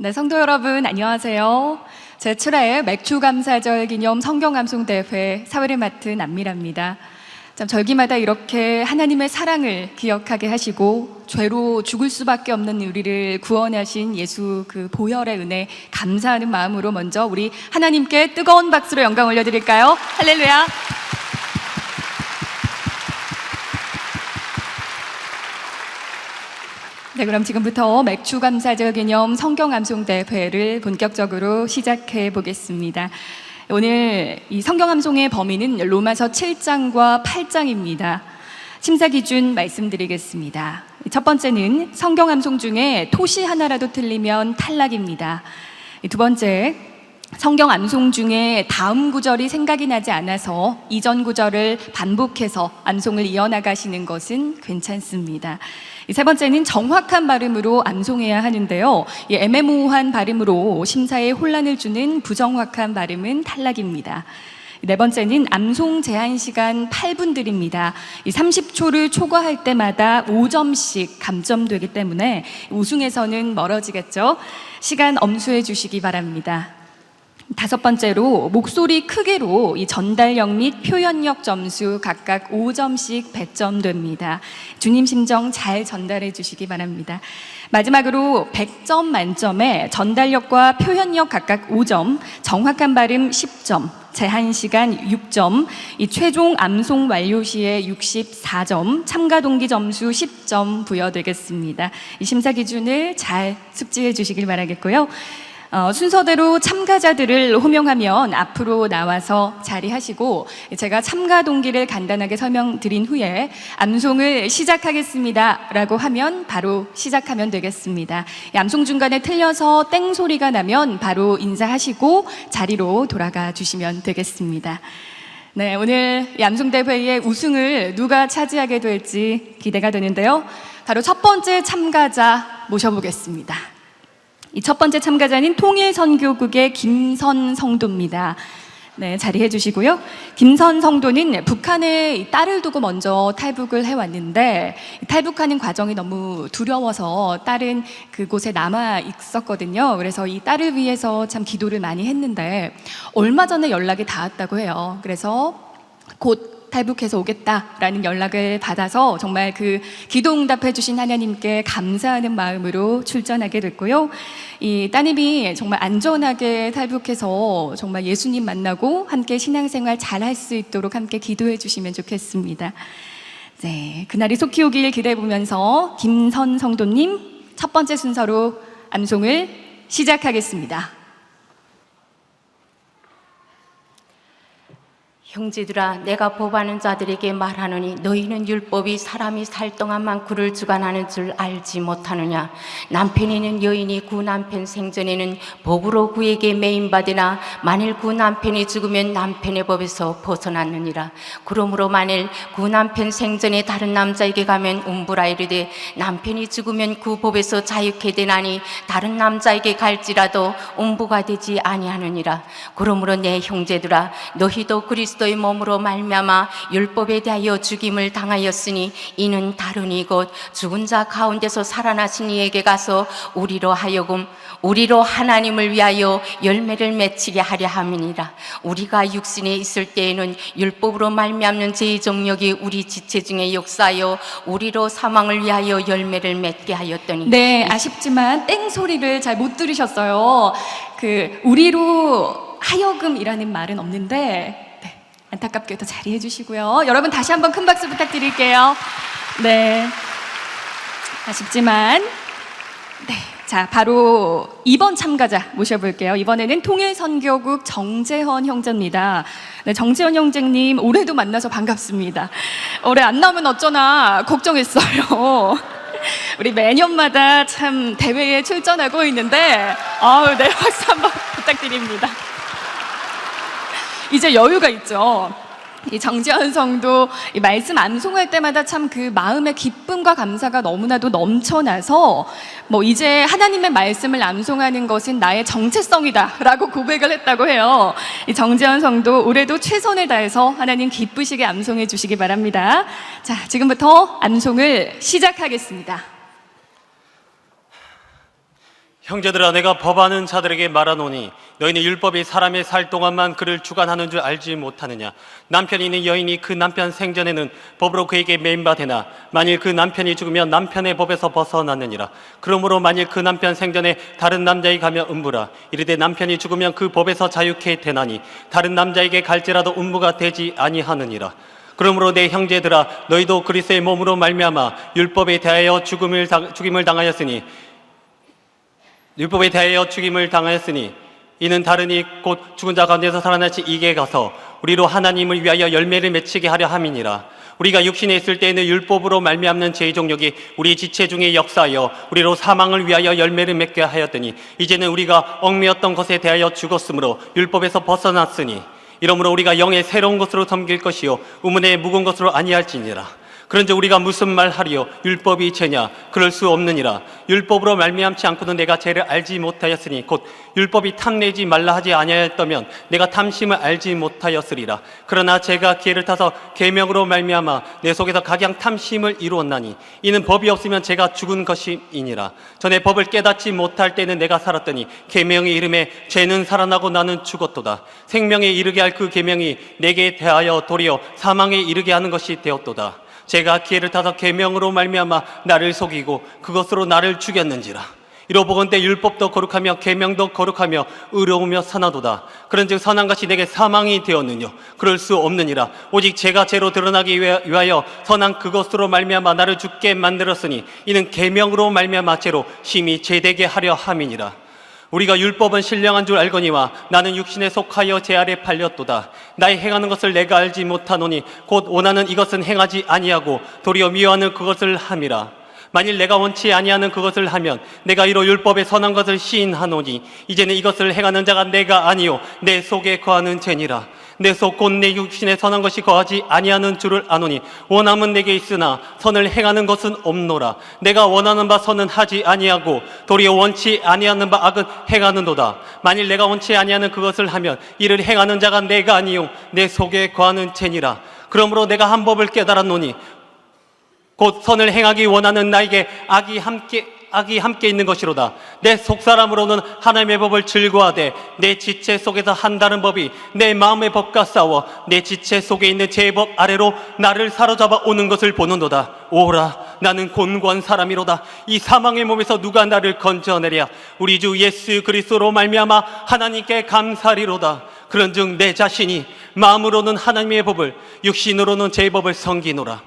네, 성도 여러분 안녕하세요. 제7회 맥주감사절 기념 성경암송대회 사회를 맡은 안미라입니다. 참 절기마다 이렇게 하나님의 사랑을 기억하게 하시고 죄로 죽을 수밖에 없는 우리를 구원하신 예수 그 보혈의 은혜 감사하는 마음으로 먼저 우리 하나님께 뜨거운 박수로 영광 올려드릴까요? 할렐루야! 네, 그럼 지금부터 맥주감사절 기념 성경암송대회를 본격적으로 시작해 보겠습니다. 오늘 이 성경암송의 범위는 로마서 7장과 8장입니다. 심사 기준 말씀드리겠습니다. 첫 번째는 성경암송 중에 토시 하나라도 틀리면 탈락입니다. 두 번째, 성경 암송 중에 다음 구절이 생각이 나지 않아서 이전 구절을 반복해서 암송을 이어나가시는 것은 괜찮습니다. 세 번째는 정확한 발음으로 암송해야 하는데요. 이 애매모호한 발음으로 심사에 혼란을 주는 부정확한 발음은 탈락입니다. 네 번째는 암송 제한 시간 8분 드립니다. 30초를 초과할 때마다 5점씩 감점되기 때문에 우승에서는 멀어지겠죠. 시간 엄수해 주시기 바랍니다. 다섯 번째로 목소리 크기로 이 전달력 및 표현력 점수 각각 5점씩 배점됩니다. 주님 심정 잘 전달해 주시기 바랍니다. 마지막으로 100점 만점에 전달력과 표현력 각각 5점, 정확한 발음 10점, 제한 시간 6점, 이 최종 암송 완료 시에 64점, 참가 동기 점수 10점 부여되겠습니다. 이 심사 기준을 잘 숙지해 주시길 바라겠고요. 순서대로 참가자들을 호명하면 앞으로 나와서 자리하시고 제가 참가 동기를 간단하게 설명드린 후에 암송을 시작하겠습니다 라고 하면 바로 시작하면 되겠습니다. 암송 중간에 틀려서 땡 소리가 나면 바로 인사하시고 자리로 돌아가 주시면 되겠습니다. 네, 오늘 이 암송대회의 우승을 누가 차지하게 될지 기대가 되는데요. 바로 첫 번째 참가자 모셔보겠습니다. 이 첫 번째 참가자는 통일선교국의 김선 성도입니다. 네, 자리해 주시고요. 김선 성도는 북한에 딸을 두고 먼저 탈북을 해왔는데 탈북하는 과정이 너무 두려워서 딸은 그곳에 남아 있었거든요. 그래서 이 딸을 위해서 참 기도를 많이 했는데 얼마 전에 연락이 닿았다고 해요. 그래서 곧 탈북해서 오겠다라는 연락을 받아서 정말 그 기도 응답해 주신 하나님께 감사하는 마음으로 출전하게 됐고요. 이 따님이 정말 안전하게 탈북해서 정말 예수님 만나고 함께 신앙생활 잘 할 수 있도록 함께 기도해 주시면 좋겠습니다. 네, 그날이 속히 오길 기대해 보면서 김선 성도님 첫 번째 순서로 암송을 시작하겠습니다. 형제들아, 내가 법하는 자들에게 말하노니 너희는 율법이 사람이 살 동안만 구를 주관하는 줄 알지 못하느냐. 남편이는 여인이 구 남편 생전에는 법으로 구에게 매임받으나 만일 구 남편이 죽으면 남편의 법에서 벗어났느니라. 그러므로 만일 구 남편 생전에 다른 남자에게 가면 um부라 이르되 남편이 죽으면 구 법에서 자유케 되나니 다른 남자에게 갈지라도 um부가 되지 아니하느니라. 그러므로 내 형제들아, 너희도 그리스도의 몸으로 말미암아 율법에 대하여 죽임을 당하였으니 이는 다르니 곧 죽은 자 가운데서 살아나신 이에게 가서 우리로 하나님을 위하여 열매를 맺히게 하려 함이니라. 우리가 육신에 있을 때에는 율법으로 말미암는 죄의 정력이 우리 지체 중에 역사하여 우리로 사망을 위하여 열매를 맺게 하였더니. 네, 아쉽지만 땡 소리를 잘 못 들으셨어요. 우리로 하여금이라는 말은 없는데 안타깝게도 자리해 주시고요. 여러분 다시 한번 큰 박수 부탁드릴게요. 네, 아쉽지만 네, 자 바로 2번 참가자 모셔볼게요. 이번에는 통일선교국 정재헌 형제입니다. 네, 정재헌 형제님 올해도 만나서 반갑습니다. 올해 안 나오면 어쩌나 걱정했어요. 우리 매년마다 참 대회에 출전하고 있는데 네, 박수 한번 부탁드립니다. 이제 여유가 있죠. 이 정재헌 성도 이 말씀 암송할 때마다 참 그 마음의 기쁨과 감사가 너무나도 넘쳐나서 이제 하나님의 말씀을 암송하는 것은 나의 정체성이다라고 고백을 했다고 해요. 이 정재헌 성도 올해도 최선을 다해서 하나님 기쁘시게 암송해 주시기 바랍니다. 자, 지금부터 암송을 시작하겠습니다. 형제들아, 내가 법하는 자들에게 말하노니 너희는 율법이 사람의 살 동안만 그를 주관하는 줄 알지 못하느냐. 남편이 있는 여인이 그 남편 생전에는 법으로 그에게 매인바 되나 만일 그 남편이 죽으면 남편의 법에서 벗어났느니라. 그러므로 만일 그 남편 생전에 다른 남자에게 가며 음부라. 이르되 남편이 죽으면 그 법에서 자유케 되나니 다른 남자에게 갈지라도 음부가 되지 아니하느니라. 그러므로 내 형제들아, 너희도 그리스도의 몸으로 말미암아 율법에 대하여 죽임을 당하였으니 이는 다르니 곧 죽은 자 가운데서 살아나신 이게 가서 우리로 하나님을 위하여 열매를 맺히게 하려 함이니라. 우리가 육신에 있을 때에는 율법으로 말미암는 죄의 종력이 우리 지체 중에 역사하여 우리로 사망을 위하여 열매를 맺게 하였더니 이제는 우리가 얽매였던 것에 대하여 죽었으므로 율법에서 벗어났으니 이러므로 우리가 영의 새로운 것으로 섬길 것이요 의문의 묵은 것으로 아니할지니라. 그런즉 우리가 무슨 말 하리요? 율법이 죄냐? 그럴 수 없느니라. 율법으로 말미암지 않고는 내가 죄를 알지 못하였으니 곧 율법이 탐내지 말라 하지 아니하였다면 내가 탐심을 알지 못하였으리라. 그러나 제가 기회를 타서 계명으로 말미암아 내 속에서 각양 탐심을 이루었나니 이는 법이 없으면 제가 죽은 것이니라. 전에 법을 깨닫지 못할 때는 내가 살았더니 계명의 이름에 죄는 살아나고 나는 죽었도다. 생명에 이르게 할 그 계명이 내게 대하여 도리어 사망에 이르게 하는 것이 되었도다. 제가 기회를 타서 계명으로 말미암아 나를 속이고 그것으로 나를 죽였는지라. 이로보건대 율법도 거룩하며 계명도 거룩하며 의로우며 선하도다. 그런즉 선한 것이 내게 사망이 되었느뇨? 그럴 수 없느니라. 오직 제가 죄로 드러나기 위하여 선한 그것으로 말미암아 나를 죽게 만들었으니 이는 계명으로 말미암아 죄로 심히 죄되게 하려 함이니라. 우리가 율법은 신령한 줄 알거니와 나는 육신에 속하여 제 아래 팔렸도다. 나의 행하는 것을 내가 알지 못하노니 곧 원하는 이것은 행하지 아니하고 도리어 미워하는 그것을 함이라. 만일 내가 원치 아니하는 그것을 하면 내가 이로 율법의 선한 것을 시인하노니 이제는 이것을 행하는 자가 내가 아니요 내 속에 거하는 죄니라. 내 속 곧 내 육신에 선한 것이 거하지 아니하는 줄을 아노니 원함은 내게 있으나 선을 행하는 것은 없노라. 내가 원하는 바 선은 하지 아니하고 도리어 원치 아니하는 바 악은 행하는도다. 만일 내가 원치 아니하는 그것을 하면 이를 행하는 자가 내가 아니요 내 속에 거하는 죄니라. 그러므로 내가 한 법을 깨달았노니 곧 선을 행하기 원하는 나에게 악이 함께 있는 것이로다. 내 속사람으로는 하나님의 법을 즐거워하되 내 지체 속에서 한 다른 법이 내 마음의 법과 싸워 내 지체 속에 있는 제 법 아래로 나를 사로잡아 오는 것을 보는도다. 오라, 나는 곤고한 사람이로다. 이 사망의 몸에서 누가 나를 건져내랴? 우리 주 예수 그리스도로 말미암아 하나님께 감사리로다. 그런즉 내 자신이 마음으로는 하나님의 법을 육신으로는 제 법을 섬기노라.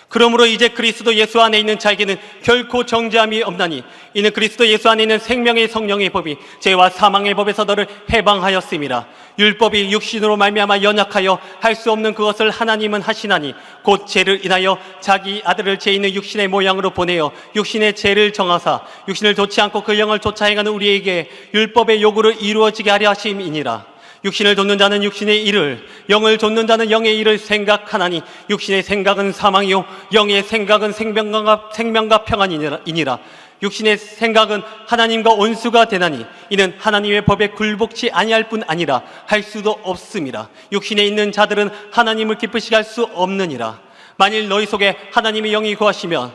그러므로 이제 그리스도 예수 안에 있는 자에게는 결코 정죄함이 없나니 이는 그리스도 예수 안에 있는 생명의 성령의 법이 죄와 사망의 법에서 너를 해방하였음이라. 율법이 육신으로 말미암아 연약하여 할 수 없는 그것을 하나님은 하시나니 곧 죄를 인하여 자기 아들을 죄 있는 육신의 모양으로 보내어 육신의 죄를 정하사 육신을 좋지 않고 그 영을 쫓아 행하는 우리에게 율법의 요구를 이루어지게 하려 하심이니라. 육신을 좇는 자는 육신의 일을, 영을 좇는 자는 영의 일을 생각하나니 육신의 생각은 사망이요 영의 생각은 생명과 평안이니라. 육신의 생각은 하나님과 원수가 되나니 이는 하나님의 법에 굴복치 아니할 뿐 아니라 할 수도 없음이라. 육신에 있는 자들은 하나님을 기쁘시게 할 수 없느니라. 만일 너희 속에 하나님의 영이 거하시면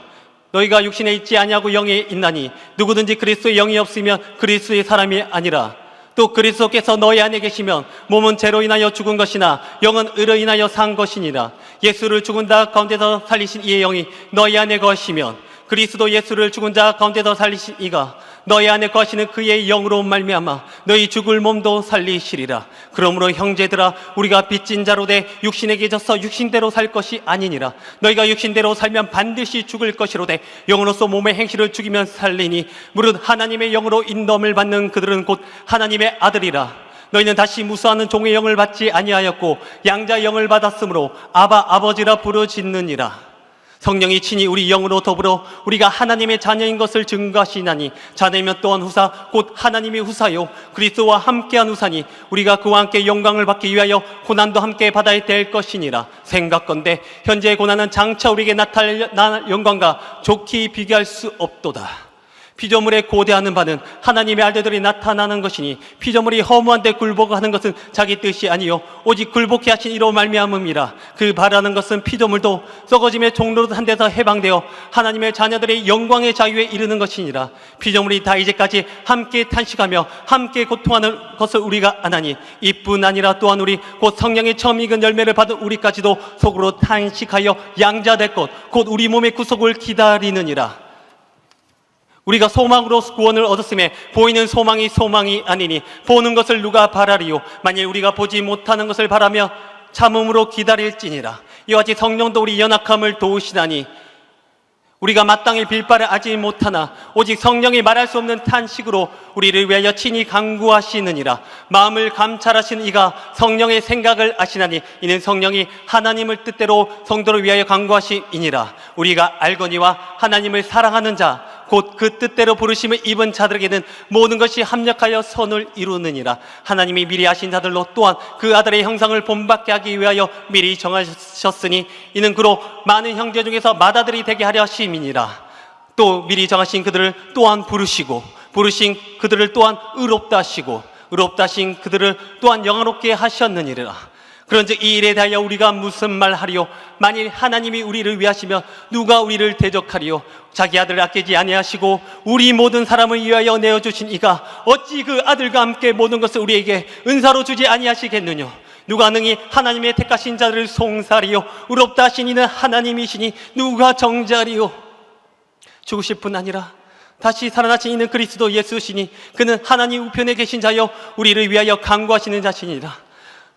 너희가 육신에 있지 아니하고 영에 있나니 누구든지 그리스도의 영이 없으면 그리스도의 사람이 아니라. 또 그리스도께서 너희 안에 계시면 몸은 죄로 인하여 죽은 것이나 영은 의로 인하여 산 것이니라. 예수를 죽은 자 가운데서 살리신 이의 영이 너희 안에 거하시면 그리스도 예수를 죽은 자 가운데서 살리신 이가 너희 안에 거하시는 그의 영으로 말미암아 너희 죽을 몸도 살리시리라. 그러므로 형제들아, 우리가 빚진 자로 돼 육신에게 져서 육신대로 살 것이 아니니라. 너희가 육신대로 살면 반드시 죽을 것이로되 영으로서 몸의 행실을 죽이면 살리니 무릇 하나님의 영으로 인도함을 받는 그들은 곧 하나님의 아들이라. 너희는 다시 무수하는 종의 영을 받지 아니하였고 양자의 영을 받았으므로 아바 아버지라 부르짖느니라. 성령이 친히 우리 영으로 더불어 우리가 하나님의 자녀인 것을 증거하시나니 자녀면 또한 후사 곧 하나님의 후사요 그리스도와 함께한 후사니 우리가 그와 함께 영광을 받기 위하여 고난도 함께 받아야 될 것이니라. 생각건대 현재의 고난은 장차 우리에게 나타날 영광과 좋게 비교할 수 없도다. 피조물에 고대하는 바는 하나님의 아들들이 나타나는 것이니 피조물이 허무한 데 굴복하는 것은 자기 뜻이 아니요 오직 굴복해 하신 이로 말미암음이라. 그 바라는 것은 피조물도 썩어짐의 종로로 한 데서 해방되어 하나님의 자녀들의 영광의 자유에 이르는 것이니라. 피조물이 다 이제까지 함께 탄식하며 함께 고통하는 것을 우리가 아나니 이뿐 아니라 또한 우리 곧 성령의 처음 익은 열매를 받은 우리까지도 속으로 탄식하여 양자될 것 곧 우리 몸의 구속을 기다리느니라. 우리가 소망으로 구원을 얻었음에 보이는 소망이 아니니 보는 것을 누가 바라리요. 만일 우리가 보지 못하는 것을 바라며 참음으로 기다릴지니라. 이와 같이 성령도 우리 연약함을 도우시나니 우리가 마땅히 빌 바를 알지 못하나 오직 성령이 말할 수 없는 탄식으로 우리를 위하여 친히 간구하시느니라. 마음을 감찰하시는 이가 성령의 생각을 아시나니 이는 성령이 하나님을 뜻대로 성도를 위하여 간구하시니라. 우리가 알거니와 하나님을 사랑하는 자 곧 그 뜻대로 부르심을 입은 자들에게는 모든 것이 합력하여 선을 이루느니라. 하나님이 미리 아신 자들로 또한 그 아들의 형상을 본받게 하기 위하여 미리 정하셨으니 이는 그로 많은 형제 중에서 맏아들이 되게 하려 하심이니라. 또 미리 정하신 그들을 또한 부르시고 부르신 그들을 또한 의롭다 하시고 의롭다 하신 그들을 또한 영화롭게 하셨느니라. 그런즉 이 일에 대하여 우리가 무슨 말 하리요? 만일 하나님이 우리를 위하시며 누가 우리를 대적하리요? 자기 아들을 아끼지 아니하시고 우리 모든 사람을 위하여 내어주신 이가 어찌 그 아들과 함께 모든 것을 우리에게 은사로 주지 아니하시겠느냐? 누가 능히 하나님의 택하신 자들을 송사리요? 의롭다 하신 이는 하나님이시니 누가 정자리요? 죽으실 뿐 아니라 다시 살아나신 이는 그리스도 예수시니 그는 하나님 우편에 계신 자여 우리를 위하여 간구하시는 자시니라.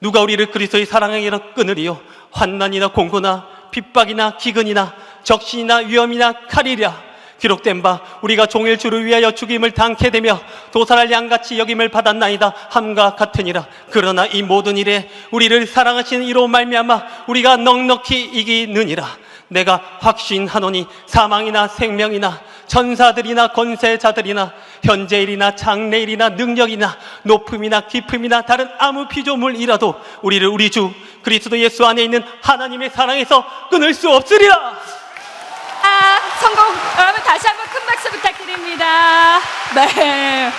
누가 우리를 그리스도의 사랑에게로 끊으리요? 환난이나 공고나 핍박이나 기근이나 적신이나 위험이나 칼이랴. 기록된 바 우리가 종일 주를 위하여 죽임을 당케 되며 도살할 양같이 여김을 받았나이다 함과 같으니라. 그러나 이 모든 일에 우리를 사랑하시는 이로 말미암아 우리가 넉넉히 이기느니라. 내가 확신하노니 사망이나 생명이나 천사들이나 권세자들이나 현재일이나 장래일이나 능력이나 높음이나 깊음이나 다른 아무 피조물이라도 우리를 우리 주 그리스도 예수 안에 있는 하나님의 사랑에서 끊을 수 없으리라. 성공! 여러분 다시 한번 큰 박수 부탁드립니다. 네.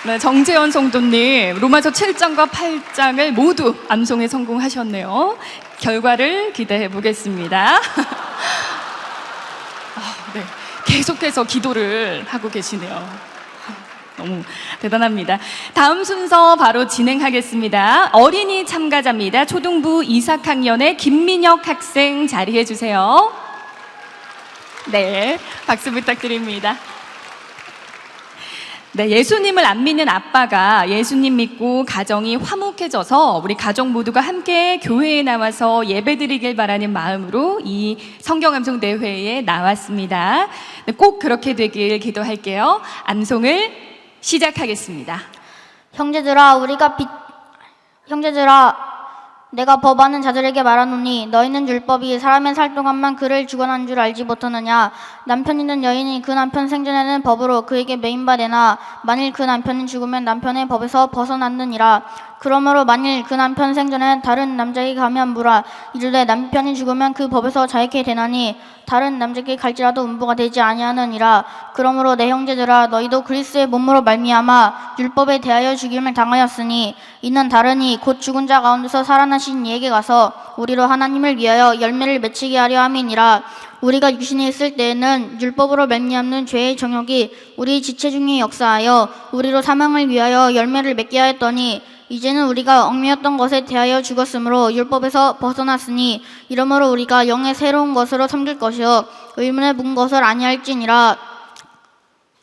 네, 정재현 성도님 로마서 7장과 8장을 모두 암송에 성공하셨네요. 결과를 기대해 보겠습니다. 네, 계속해서 기도를 하고 계시네요. 너무 대단합니다. 다음 순서 바로 진행하겠습니다. 어린이 참가자입니다. 초등부 2사학년의 김민혁 학생 자리해 주세요. 네, 박수 부탁드립니다. 네, 예수님을 안 믿는 아빠가 예수님 믿고 가정이 화목해져서 우리 가족 모두가 함께 교회에 나와서 예배드리길 바라는 마음으로 이 성경암송대회에 나왔습니다. 네, 꼭 그렇게 되길 기도할게요. 암송을 시작하겠습니다. 형제들아 내가 법하는 자들에게 말하노니 너희는 율법이 사람의 살 동안만 그를 주관한 줄 알지 못하느냐. 남편이든 여인이 그 남편 생전에는 법으로 그에게 매인바되나 만일 그 남편이 죽으면 남편의 법에서 벗어났느니라. 그러므로 만일 그 남편 생전에 다른 남자에게 가면 무라 이르되 남편이 죽으면 그 법에서 자유케 되나니 다른 남자에게 갈지라도 음부가 되지 아니하느니라. 그러므로 내 형제들아 너희도 그리스도의 몸으로 말미암아 율법에 대하여 죽임을 당하였으니 이는 다르니 곧 죽은 자 가운데서 살아나신 이에게 가서 우리로 하나님을 위하여 열매를 맺히게 하려 함이니라. 우리가 육신에 있을 때에는 율법으로 말미암는 죄의 정욕이 우리 지체 중에 역사하여 우리로 사망을 위하여 열매를 맺게 하였더니 이제는 우리가 얽매였던 것에 대하여 죽었으므로 율법에서 벗어났으니 이러므로 우리가 영의 새로운 것으로 섬길 것이요 의문에 문 것을 아니할지니라.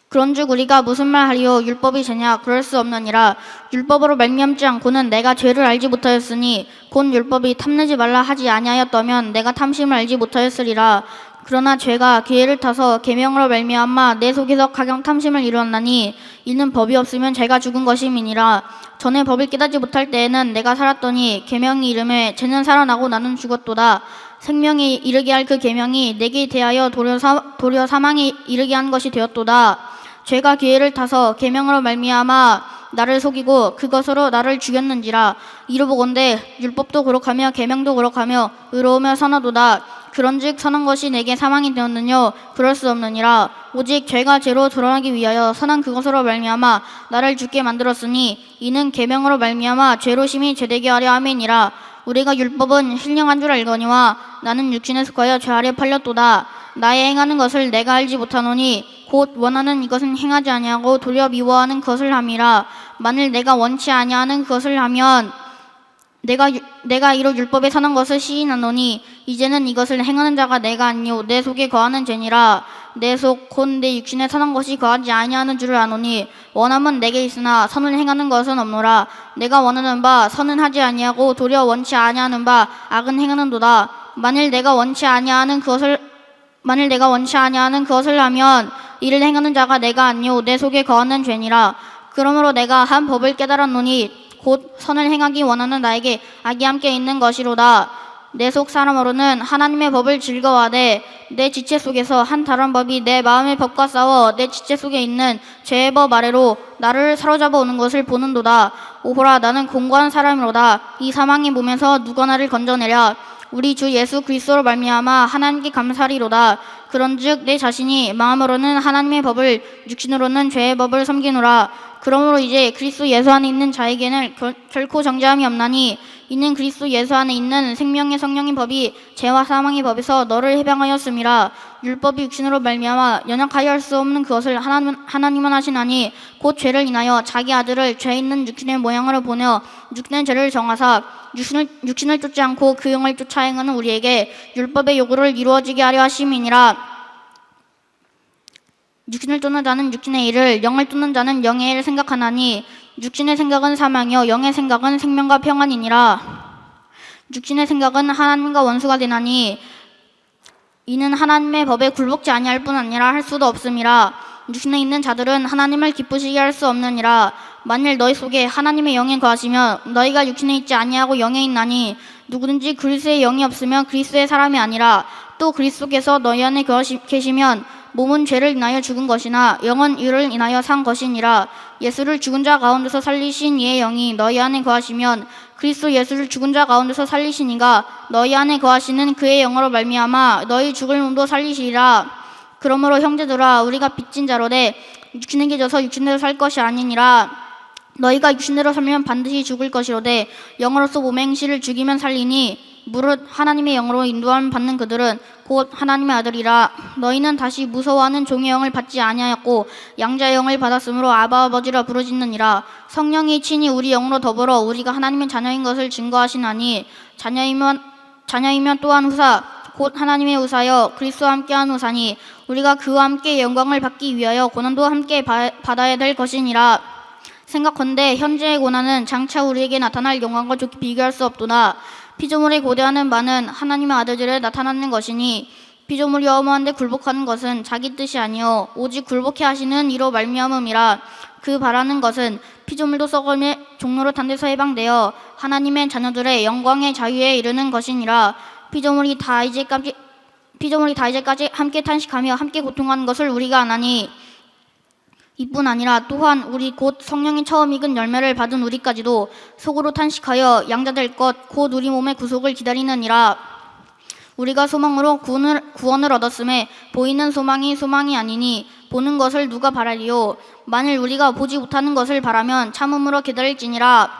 그런즉 우리가 무슨 말 하리요? 율법이 죄냐? 그럴 수 없느니라. 율법으로 말미암지 않고는 내가 죄를 알지 못하였으니 곧 율법이 탐내지 말라 하지 아니하였다면 내가 탐심을 알지 못하였으리라. 그러나 죄가 기회를 타서 계명으로 말미암아 내 속에서 가경 탐심을 이루었나니 이는 법이 없으면 죄가 죽은 것임이니라. 전에 법을 깨닫지 못할 때에는 내가 살았더니 계명이 이름에 죄는 살아나고 나는 죽었도다. 생명이 이르게 할 그 계명이 내게 대하여 도리어 사망이 이르게 한 것이 되었도다. 죄가 기회를 타서 계명으로 말미암아 나를 속이고 그것으로 나를 죽였는지라. 이르보건대 율법도 그렇하며 계명도 그렇하며 의로우며 선하도다. 그런즉 선한 것이 내게 사망이 되었느뇨? 그럴 수 없느니라. 오직 죄가 죄로 드러나기 위하여 선한 그것으로 말미암아 나를 죽게 만들었으니 이는 계명으로 말미암아 죄로 심히 죄되게 하려 함이니라. 우리가 율법은 신령한 줄 알거니와 나는 육신에 속하여 죄 아래 팔렸도다. 나의 행하는 것을 내가 알지 못하노니 곧 원하는 이것은 행하지 아니하고 도리어 미워하는 것을 함이라. 만일 내가 원치 아니하는 그것을 하면 내가 이로 율법에 선한 것을 시인하노니 이제는 이것을 행하는 자가 내가 아니요 내 속에 거하는 죄니라. 내 속 곧 내 육신에 선한 것이 거하지 아니하는 줄을 아노니 원함은 내게 있으나 선을 행하는 것은 없노라. 내가 원하는 바 선은 하지 아니하고 도리어 원치 아니하는 바 악은 행하는도다. 만일 내가 원치 아니하는 그것을 하면 이를 행하는 자가 내가 아니요 내 속에 거하는 죄니라. 그러므로 내가 한 법을 깨달았노니 곧 선을 행하기 원하는 나에게 악이 함께 있는 것이로다. 내 속 사람으로는 하나님의 법을 즐거워하되 내 지체 속에서 한 다른 법이 내 마음의 법과 싸워 내 지체 속에 있는 죄의 법 아래로 나를 사로잡아 오는 것을 보는도다. 오호라 나는 공고한 사람이로다. 이 사망의 몸에서 누가 나를 건져내랴. 우리 주 예수 그리스도로 말미암아 하나님께 감사리로다. 그런즉 내 자신이 마음으로는 하나님의 법을 육신으로는 죄의 법을 섬기노라. 그러므로 이제 그리스도 예수 안에 있는 자에게는 결코 정죄함이 없나니 이는 그리스도 예수 안에 있는 생명의 성령의 법이 죄와 사망의 법에서 너를 해방하였음이라. 율법이 육신으로 말미암아 연약하여 할 수 없는 그것을 하나님은 하시나니 곧 죄를 인하여 자기 아들을 죄 있는 육신의 모양으로 보내어 육신의 죄를 정하사 육신을 쫓지 않고 그 영을 쫓아 행하는 우리에게 율법의 요구를 이루어지게 하려 하심이니라. 육신을 쫓는 자는 육신의 일을, 영을 쫓는 자는 영의 일을 생각하나니 육신의 생각은 사망이요 영의 생각은 생명과 평안이니라. 육신의 생각은 하나님과 원수가 되나니 이는 하나님의 법에 굴복지 아니할 뿐 아니라 할 수도 없음이라. 육신에 있는 자들은 하나님을 기쁘시게 할 수 없느니라. 만일 너희 속에 하나님의 영이 거하시면 너희가 육신에 있지 아니하고 영에 있나니 누구든지 그리스도의 영이 없으면 그리스도의 사람이 아니라. 또 그리스도께서 너희 안에 계시면 몸은 죄를 인하여 죽은 것이나 영은 의를 인하여 산 것이니라. 예수를 죽은 자 가운데서 살리신 이의 영이 너희 안에 거하시면 그리스도 예수를 죽은 자 가운데서 살리신 이가 너희 안에 거하시는 그의 영으로 말미암아 너희 죽을 몸도 살리시리라. 그러므로 형제들아 우리가 빚진 자로되 육신에게 져서 육신대로 살 것이 아니니라. 너희가 육신대로 살면 반드시 죽을 것이로되 영으로서 몸의 행실을 죽이면 살리니 무릇 하나님의 영으로 인도함 받는 그들은 곧 하나님의 아들이라. 너희는 다시 무서워하는 종의 영을 받지 아니하였고 양자의 영을 받았으므로 아바 아버지라 부르짖느니라. 성령이 친히 우리 영으로 더불어 우리가 하나님의 자녀인 것을 증거하시나니 자녀이면 또한 후사 곧 하나님의 후사여 그리스도와 함께한 후사니 우리가 그와 함께 영광을 받기 위하여 고난도 함께 받아야 될 것이니라. 생각컨대 현재의 고난은 장차 우리에게 나타날 영광과 좋게 비교할 수 없도다. 피조물이 고대하는 바는 하나님의 아들들에 나타나는 것이니 피조물이 어머한데 굴복하는 것은 자기 뜻이 아니요 오직 굴복해 하시는 이로 말미암음이라. 그 바라는 것은 피조물도 썩음의 종로로 탄 데서 해방되어 하나님의 자녀들의 영광의 자유에 이르는 것이니라. 피조물이 다 이제까지 함께 탄식하며 함께 고통하는 것을 우리가 아나니 이뿐 아니라 또한 우리 곧 성령이 처음 익은 열매를 받은 우리까지도 속으로 탄식하여 양자될 것 곧 우리 몸의 구속을 기다리느니라. 우리가 소망으로 구원을 얻었음에 보이는 소망이 아니니 보는 것을 누가 바라리요. 만일 우리가 보지 못하는 것을 바라면 참음으로 기다릴지니라.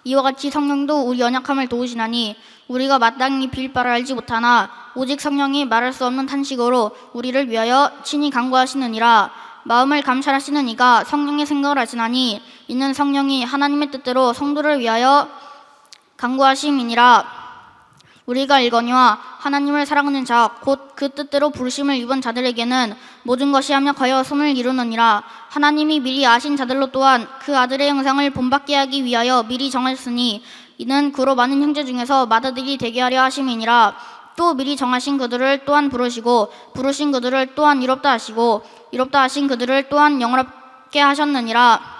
이와 같이 성령도 우리 연약함을 도우시나니 우리가 마땅히 빌 바를 알지 못하나 오직 성령이 말할 수 없는 탄식으로 우리를 위하여 친히 간구하시느니라. 마음을 감찰하시는 이가 성령의 생각을 하시나니 이는 성령이 하나님의 뜻대로 성도를 위하여 간구하심이니라. 우리가 일거니와 하나님을 사랑하는 자 곧 그 뜻대로 부르심을 입은 자들에게는 모든 것이 합력하여 선을 이루느니라. 하나님이 미리 아신 자들로 또한 그 아들의 형상을 본받게 하기 위하여 미리 정하셨으니 이는 그로 많은 형제 중에서 맏아들이 되게 하려 하심이니라. 또 미리 정하신 그들을 또한 부르시고 부르신 그들을 또한 이롭다 하시고 이롭다 하신 그들을 또한 영원롭게 하셨느니라.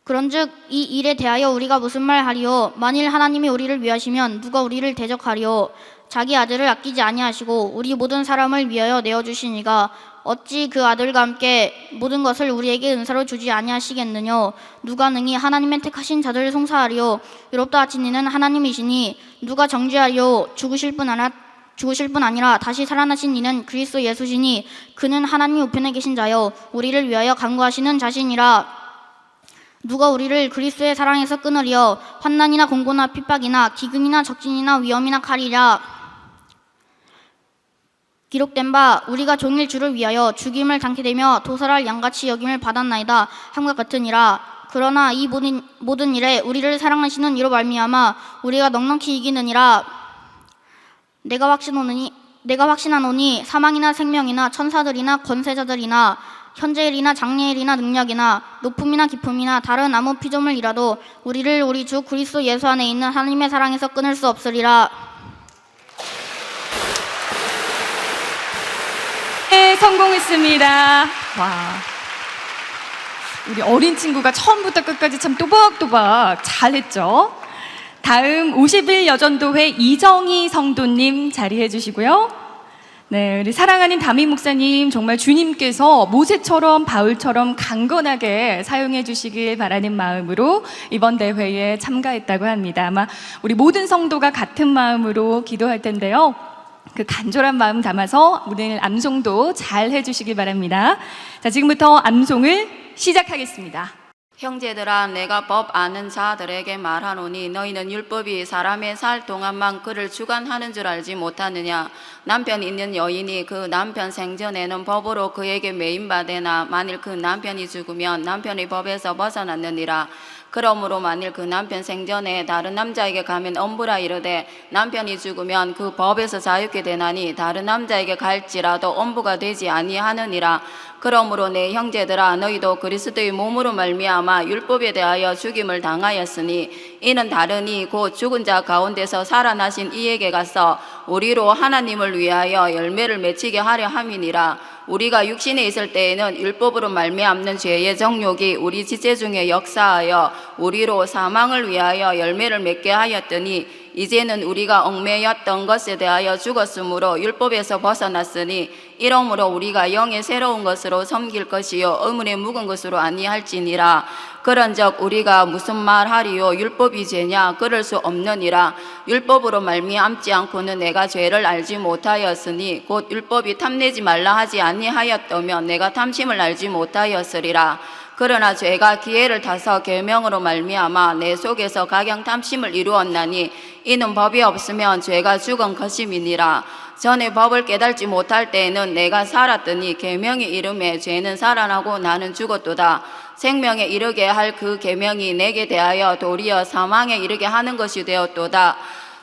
그런즉 이 일에 대하여 우리가 무슨 말 하리요? 만일 하나님이 우리를 위하시면 누가 우리를 대적하리요? 자기 아들을 아끼지 아니하시고 우리 모든 사람을 위하여 내어주시니가 어찌 그 아들과 함께 모든 것을 우리에게 은사로 주지 아니하시겠느뇨? 누가 능히 하나님의 택하신 자들을 송사하리요? 이롭다 하신 이는 하나님이시니 누가 정죄하리요? 죽으실 뿐 아니라 죽으실 뿐 아니라 다시 살아나신 이는 그리스도 예수시니 그는 하나님 우편에 계신 자요 우리를 위하여 간구하시는 자신이라. 누가 우리를 그리스도의 사랑에서 끊으리요? 환난이나 공고나 핍박이나 기근이나 적진이나 위험이나 칼이라. 기록된 바 우리가 종일 주를 위하여 죽임을 당케 되며 도살할 양같이 여김을 받았나이다 함과 같으니라. 그러나 이 모든 일에 우리를 사랑하시는 이로 말미암아 우리가 넉넉히 이기느니라. 내가 확신하노니 사망이나 생명이나 천사들이나 권세자들이나 현재일이나 장래일이나 능력이나 높음이나 깊음이나 다른 아무 피조물이라도 우리를 우리 주 그리스도 예수 안에 있는 하나님의 사랑에서 끊을 수 없으리라. 네, 성공했습니다. 와. 우리 어린 친구가 처음부터 끝까지 참 또박또박 잘했죠. 다음 50일 여전도회 이정희 성도님 자리해 주시고요. 네, 우리 사랑하는 담임 목사님 정말 주님께서 모세처럼 바울처럼 강건하게 사용해 주시길 바라는 마음으로 이번 대회에 참가했다고 합니다. 아마 우리 모든 성도가 같은 마음으로 기도할 텐데요. 그 간절한 마음 담아서 오늘 암송도 잘 해주시길 바랍니다. 자, 지금부터 암송을 시작하겠습니다. 형제들아, 내가 법 아는 자들에게 말하노니 너희는 율법이 사람의 살 동안만 그를 주관하는 줄 알지 못하느냐. 남편 있는 여인이 그 남편 생전에는 법으로 그에게 매임받으나 만일 그 남편이 죽으면 남편이 법에서 벗어났느니라. 그러므로 만일 그 남편 생전에 다른 남자에게 가면 엄부라 이르되 남편이 죽으면 그 법에서 자유케 되나니 다른 남자에게 갈지라도 엄부가 되지 아니하느니라. 그러므로 내 형제들아, 너희도 그리스도의 몸으로 말미암아 율법에 대하여 죽임을 당하였으니 이는 다르니 곧 죽은 자 가운데서 살아나신 이에게 가서 우리로 하나님을 위하여 열매를 맺히게 하려 함이니라. 우리가 육신에 있을 때에는 율법으로 말미암는 죄의 정욕이 우리 지체 중에 역사하여 우리로 사망을 위하여 열매를 맺게 하였더니 이제는 우리가 얽매였던 것에 대하여 죽었으므로 율법에서 벗어났으니 이러므로 우리가 영의 새로운 것으로 섬길 것이요 의문에 묵은 것으로 아니할지니라. 그런즉 우리가 무슨 말하리요? 율법이 죄냐? 그럴 수 없느니라. 율법으로 말미암지 않고는 내가 죄를 알지 못하였으니 곧 율법이 탐내지 말라 하지 아니하였다면 내가 탐심을 알지 못하였으리라. 그러나 죄가 기회를 타서 계명으로 말미암아 내 속에서 각양 탐심을 이루었나니 이는 법이 없으면 죄가 죽은 것임이니라. 전에 법을 깨달지 못할 때에는 내가 살았더니 계명이 이름에 죄는 살아나고 나는 죽었도다. 생명에 이르게 할 그 계명이 내게 대하여 도리어 사망에 이르게 하는 것이 되었도다.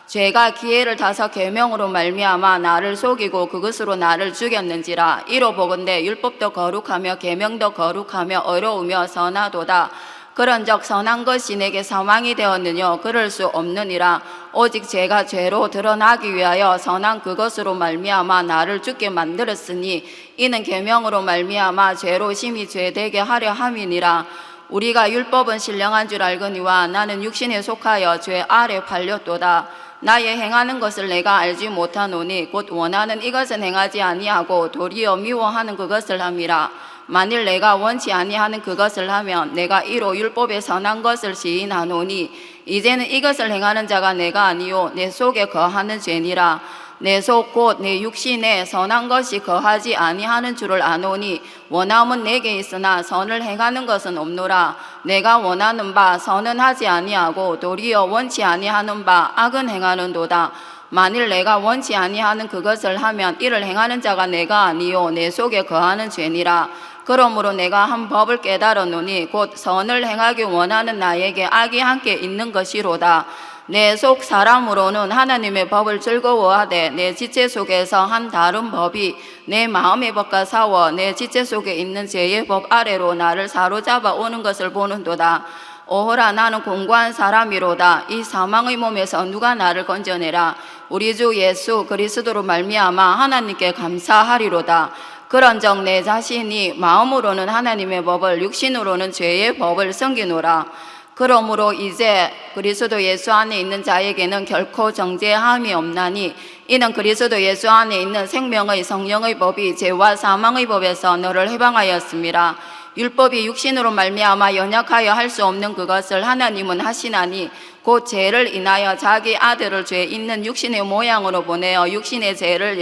죄가 기회를 타서 계명으로 말미암아 나를 속이고 그것으로 나를 죽였는지라. 이로 보건대 율법도 거룩하며 계명도 거룩하며 어려우며 선하도다. 그런즉 선한 것이 내게 사망이 되었느뇨? 그럴 수 없느니라. 오직 죄가 죄로 드러나기 위하여 선한 그것으로 말미암아 나를 죽게 만들었으니 이는 계명으로 말미암아 죄로 심히 죄되게 하려 함이니라. 우리가 율법은 신령한 줄 알거니와 나는 육신에 속하여 죄 아래 팔렸도다. 나의 행하는 것을 내가 알지 못하노니 곧 원하는 이것은 행하지 아니하고 도리어 미워하는 그것을 함이라. 만일 내가 원치 아니하는 그것을 하면 내가 이로 율법에 선한 것을 시인하노니 이제는 이것을 행하는 자가 내가 아니요 내 속에 거하는 죄니라. 내 속 곧 내 육신에 선한 것이 거하지 아니하는 줄을 아노니 원함은 내게 있으나 선을 행하는 것은 없노라. 내가 원하는 바 선은 하지 아니하고 도리어 원치 아니하는 바 악은 행하는도다. 만일 내가 원치 아니하는 그것을 하면 이를 행하는 자가 내가 아니요 내 속에 거하는 죄니라. 그러므로 내가 한 법을 깨달았노니 곧 선을 행하기 원하는 나에게 악이 함께 있는 것이로다. 내 속 사람으로는 하나님의 법을 즐거워하되 내 지체 속에서 한 다른 법이 내 마음의 법과 싸워 내 지체 속에 있는 죄의 법 아래로 나를 사로잡아 오는 것을 보는도다. 오호라, 나는 공고한 사람이로다. 이 사망의 몸에서 누가 나를 건져내라. 우리 주 예수 그리스도로 말미암아 하나님께 감사하리로다. 그런즉 내 자신이 마음으로는 하나님의 법을 육신으로는 죄의 법을 섬기노라. 그러므로 이제 그리스도 예수 안에 있는 자에게는 결코 정죄함이 없나니 이는 그리스도 예수 안에 있는 생명의 성령의 법이 죄와 사망의 법에서 너를 해방하였습니다. 율법이 육신으로 말미암아 연약하여 할 수 없는 그것을 하나님은 하시나니 곧 죄를 인하여 자기 아들을 죄 있는 육신의 모양으로 보내어 육신의 죄를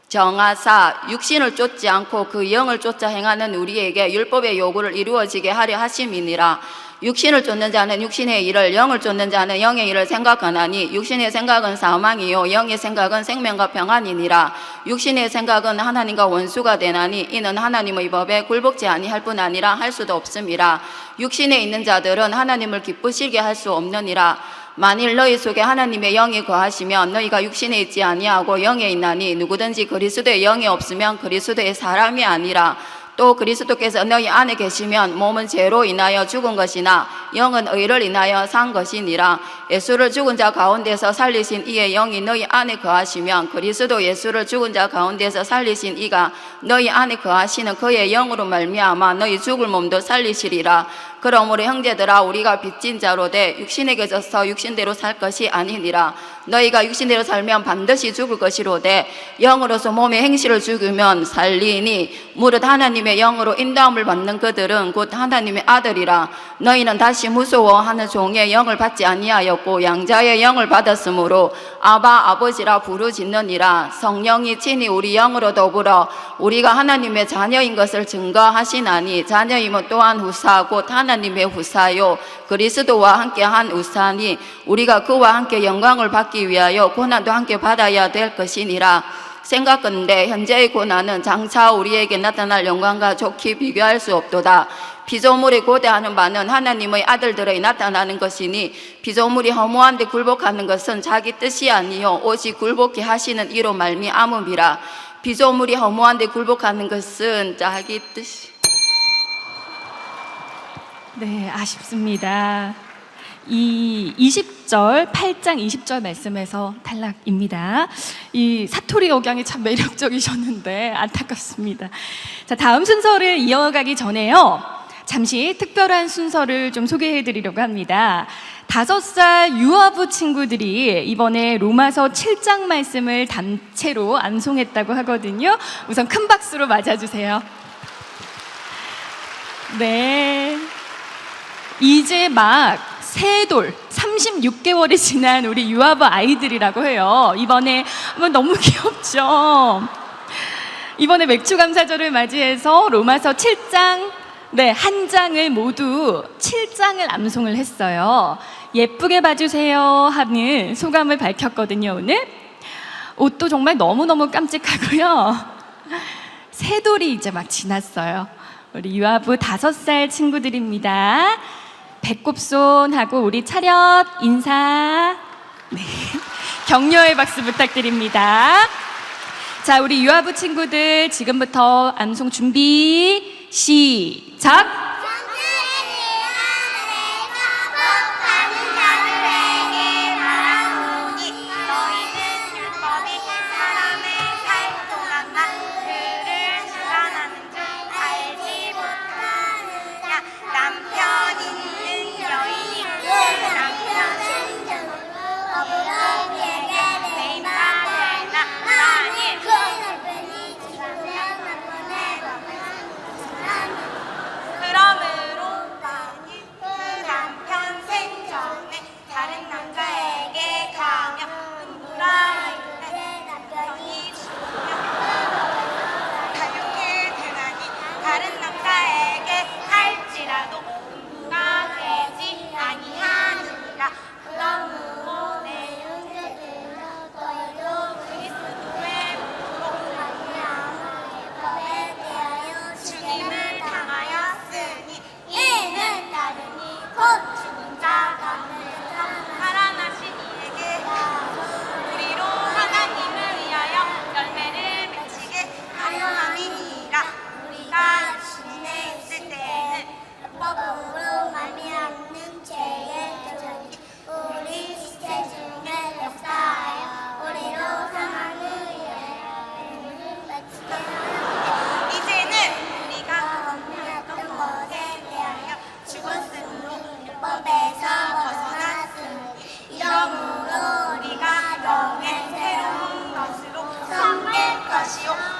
정하사 육신을 쫓지 않고 그 영을 쫓아 행하는 우리에게 율법의 요구를 이루어지게 하려 하심이니라. 육신을 쫓는 자는 육신의 일을, 영을 쫓는 자는 영의 일을 생각하나니 육신의 생각은 사망이요 영의 생각은 생명과 평안이니라. 육신의 생각은 하나님과 원수가 되나니 이는 하나님의 법에 굴복지 아니할 뿐 아니라 할 수도 없음이라. 육신에 있는 자들은 하나님을 기쁘시게 할 수 없느니라. 만일 너희 속에 하나님의 영이 거하시면 너희가 육신에 있지 아니하고 영에 있나니 누구든지 그리스도의 영이 없으면 그리스도의 사람이 아니라. 또 그리스도께서 너희 안에 계시면 몸은 죄로 인하여 죽은 것이나 영은 의를 인하여 산 것이니라. 예수를 죽은 자 가운데서 살리신 이의 영이 너희 안에 거하시면 그리스도 예수를 죽은 자 가운데서 살리신 이가 너희 안에 거하시는 그의 영으로 말미암아 너희 죽을 몸도 살리시리라. 그러므로 형제들아 우리가 빚진 자로 돼 육신에게 져서 육신대로 살 것이 아니니라. 너희가 육신대로 살면 반드시 죽을 것이로되 영으로서 몸의 행실을 죽이면 살리니 무릇 하나님의 영으로 인도함을 받는 그들은 곧 하나님의 아들이라. 너희는 다시 무서워하는 종의 영을 받지 아니하였고 양자의 영을 받았으므로 아바 아버지라 부르짖느니라. 성령이 친히 우리 영으로 더불어 우리가 하나님의 자녀인 것을 증거하시나니 자녀임은 또한 후사 곧 하나님의 후사요 그리스도와 함께한 후사니 우리가 그와 함께 영광을 받기 위하여 고난도 함께 받아야 될 것이니라. 생각건대 현재의 고난은 장차 우리에게 나타날 영광과 좋게 비교할 수 없도다. 피조물이 고대하는 바는 하나님의 아들들의 나타나는 것이니 피조물이 허무한 데 굴복하는 것은 자기 뜻이 아니요 오직 굴복케 하시는 이로 말미암음이라. 피조물이 허무한 데 굴복하는 것은 자기 뜻이. 네, 아쉽습니다. 이 20절, 8장 20절 말씀에서 탈락입니다. 이 사토리 억양이 참 매력적이셨는데 안타깝습니다. 자, 다음 순서를 이어가기 전에요. 잠시 특별한 순서를 좀 소개해 드리려고 합니다. 5살 유아부 친구들이 이번에 로마서 7장 말씀을 단체로 암송했다고 하거든요. 우선 큰 박수로 맞아주세요. 네. 이제 막 세돌 36개월이 지난 우리 유아부 아이들이라고 해요. 이번에 너무 귀엽죠. 이번에 맥주감사절을 맞이해서 로마서 7장 한 장을 모두 7장을 암송을 했어요. 예쁘게 봐주세요 하는 소감을 밝혔거든요. 오늘 옷도 정말 너무너무 깜찍하고요. 세돌이 이제 막 지났어요. 우리 유아부 5살 친구들입니다. 배꼽손하고 우리 차렷 인사. 네. 격려의 박수 부탁드립니다. 자, 우리 유아부 친구들 지금부터 암송 준비 시작.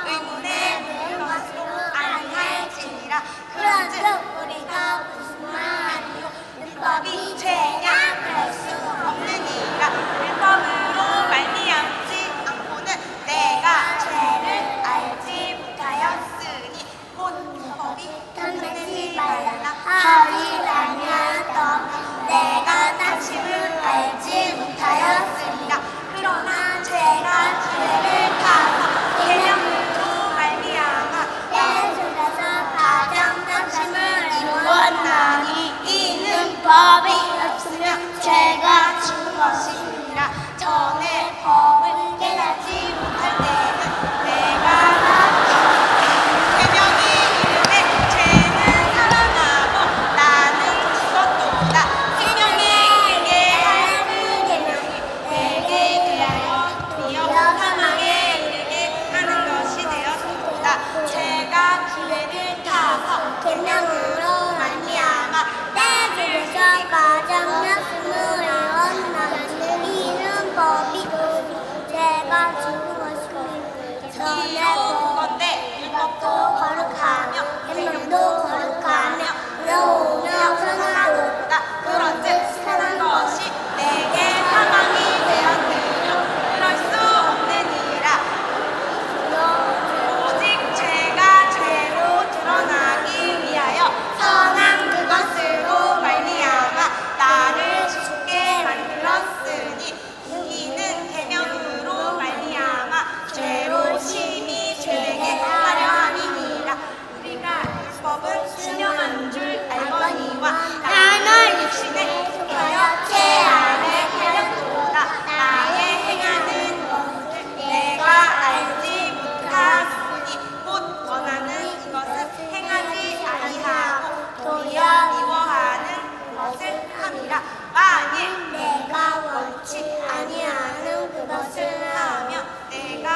의문의 것으로 아니할지니라. 율법이 죄냐 할 수 없느니라. 율법으로 말미암지 않고는 내가 죄를 알지 못하였으니 곧 율법이 탐내지 말라 하지 아니하였던 내가 탐심을 알지 못하였습니다. 그러나 죄가 죄를 타서 계명으로 말미암아 내 속에서 가장 탐심을 이루었나니 이는 법이 없으면 죄가 죽은 것이니라. 전에 법을 깨닫지 못할 때는 내가 계명이 이르되 죄는 살아나고 나는 죽었도다. 계명이 내게 하는 계명이 내게 대하여 도리어 사망에 이르게 하는 것이 되었도다. 죄가 기회를 타서 계명으로 말미암아 내 속에서 가장 탐심을 이루었나니 이는 법이 죄가 죽은 것이고 전에 보건대 율법도 거룩하며 계명도 거룩하며 의로우며 선하도다. 그런즉 사는 것이 내게 사망이 되었으므로 그럴 수 없느니라. 오직 죄가 죄로 드러나기 위하여 선한 그것으로 말미암아 나를 죽게 만들었으니 이는 계명으로 말미암아 죄로 심히 죄되게 하려 함이니라. 우리가 율법을 수령한 줄 알거니와 나는 육신에 속하여 죄 안에 팔렸도다. 나의 행하는 것을 내가 알지 못하였으니 곧 원하는 것을 행하지 아니하고 도리어 미워하는 것을 함이라. 만일 내가 원치 아니하는 그것을 하며 내가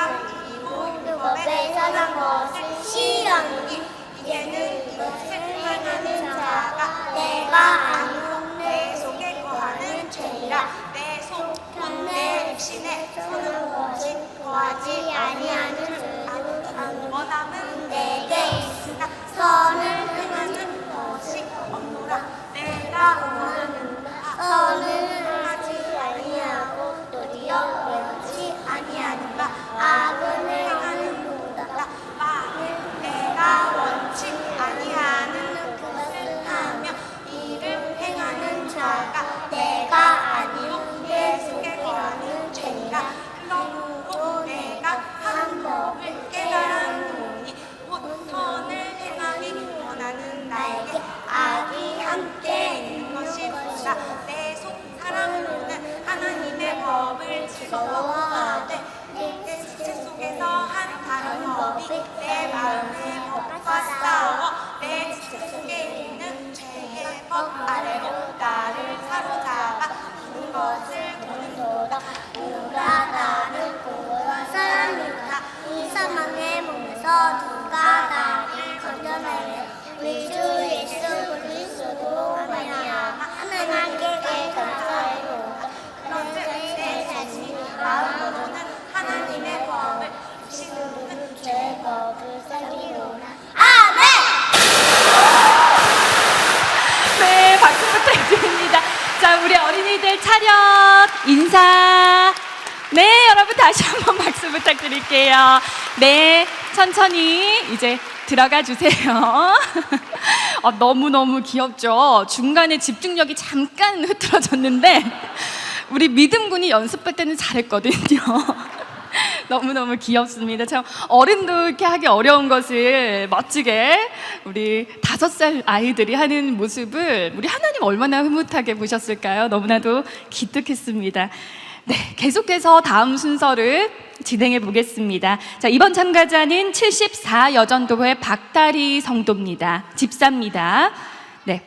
이고 율법에 선한 것을 싫어하니 이제는 이것을 행하는 자가 내가 아니고 내 속에 거하는 죄이라. 내 속 곧 내 육신에 선한 것이 거하지 아니하는 줄 아노니 원함은 내게 있으나 선을 행하는 것이 없노라. 내가 원하는 선을 하지 아니하고 도리어 배우지 아니하는 바 악을 행하는 도다. 만일 내가 원치 아니하는 그것을 하며 이를 행하는 자가 내가 아니요 내 속에 거하는 죄니라. 그러므로 내가 한 법을 깨달았노니 곧 선을 행하기 원하는 나에게 악이 함께 있는 것이로다. 내 속 사랑으로는 하나님의 법을 즐거워하되 내 지체 속에서 한 다른 법이 내 마음의 법과 싸워 내 지체 속에 있는 죄의 법 아래로 나를 사로잡아 이 것을 보는도다. 누가 나를 보호한 사람이구나. 이 사망의 몸에서 누가 나를 건져내려 우리 주 예수 그리스도 말미암아 하나님께 감사하리로다. 그런즉 내 자신이 마음으로는 하나님의 법을 지시는 죄의 법을 살리로나. 아멘. 네, 박수 부탁드립니다. 자, 우리 어린이들 차렷 인사. 네, 여러분 다시 한번 박수 부탁드릴게요. 네, 천천히 이제 들어가 주세요. 너무너무 귀엽죠? 중간에 집중력이 잠깐 흐트러졌는데 우리 믿음군이 연습할 때는 잘했거든요. 너무너무 귀엽습니다. 참 어른도 이렇게 하기 어려운 것을 멋지게 우리 5살 아이들이 하는 모습을 우리 하나님 얼마나 흐뭇하게 보셨을까요? 너무나도 기특했습니다. 네, 계속해서 다음 순서를 진행해 보겠습니다. 자, 이번 참가자는 74여전도회 박다리 성도입니다. 집사입니다. 네.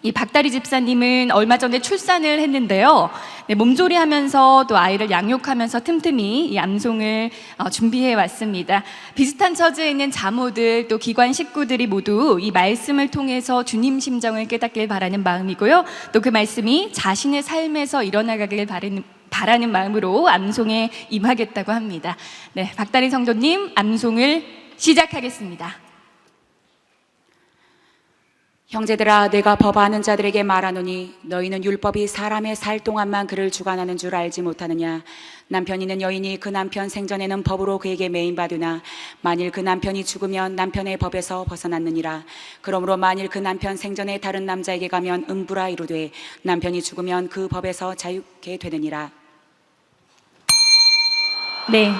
이 박다리 집사님은 얼마 전에 출산을 했는데요. 네, 몸조리하면서 또 아이를 양육하면서 틈틈이 이 암송을 준비해 왔습니다. 비슷한 처지에 있는 자모들 또 기관 식구들이 모두 이 말씀을 통해서 주님 심정을 깨닫길 바라는 마음이고요. 또 그 말씀이 자신의 삶에서 일어나가길 바라는 마음으로 암송에 임하겠다고 합니다. 네, 박다리 성도님 암송을 시작하겠습니다. 형제들아, 내가 법하는 자들에게 말하노니 너희는 율법이 사람의 살 동안만 그를 주관하는 줄 알지 못하느냐. 남편 있는 여인이 그 남편 생전에는 법으로 그에게 매인받으나 만일 그 남편이 죽으면 남편의 법에서 벗어났느니라. 그러므로 만일 그 남편 생전에 다른 남자에게 가면 음부라 이르되 남편이 죽으면 그 법에서 자유케 되느니라. 네,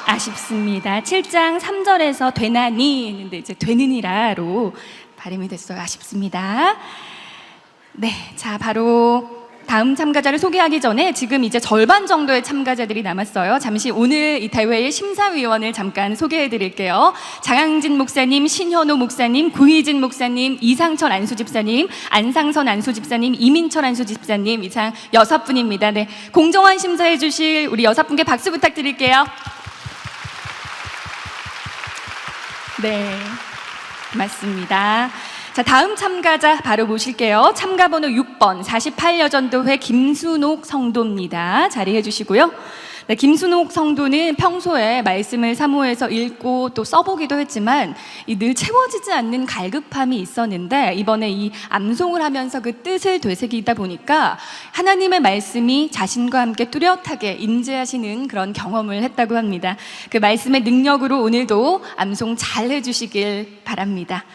아쉽습니다. 7장 3절에서 되나니 했는데 이제 되느니라로 발음이 됐어요. 아쉽습니다. 네, 자 바로 다음 참가자를 소개하기 전에 지금 이제 절반 정도의 참가자들이 남았어요. 잠시 오늘 이 대회의 심사위원을 잠깐 소개해 드릴게요. 장항진 목사님, 신현호 목사님, 구희진 목사님, 이상철 안수집사님, 안상선 안수집사님, 이민철 안수집사님, 이상 6분입니다. 네, 공정한 심사해 주실 우리 6분께 박수 부탁드릴게요. 네, 맞습니다. 자, 다음 참가자 바로 모실게요. 참가번호 6번 48여전도회 김순옥 성도입니다. 자리해 주시고요. 네, 김순옥 성도는 평소에 말씀을 사모해서 읽고 또 써보기도 했지만 늘 채워지지 않는 갈급함이 있었는데 이번에 이 암송을 하면서 그 뜻을 되새기다 보니까 하나님의 말씀이 자신과 함께 뚜렷하게 임재하시는 그런 경험을 했다고 합니다. 그 말씀의 능력으로 오늘도 암송 잘 해주시길 바랍니다.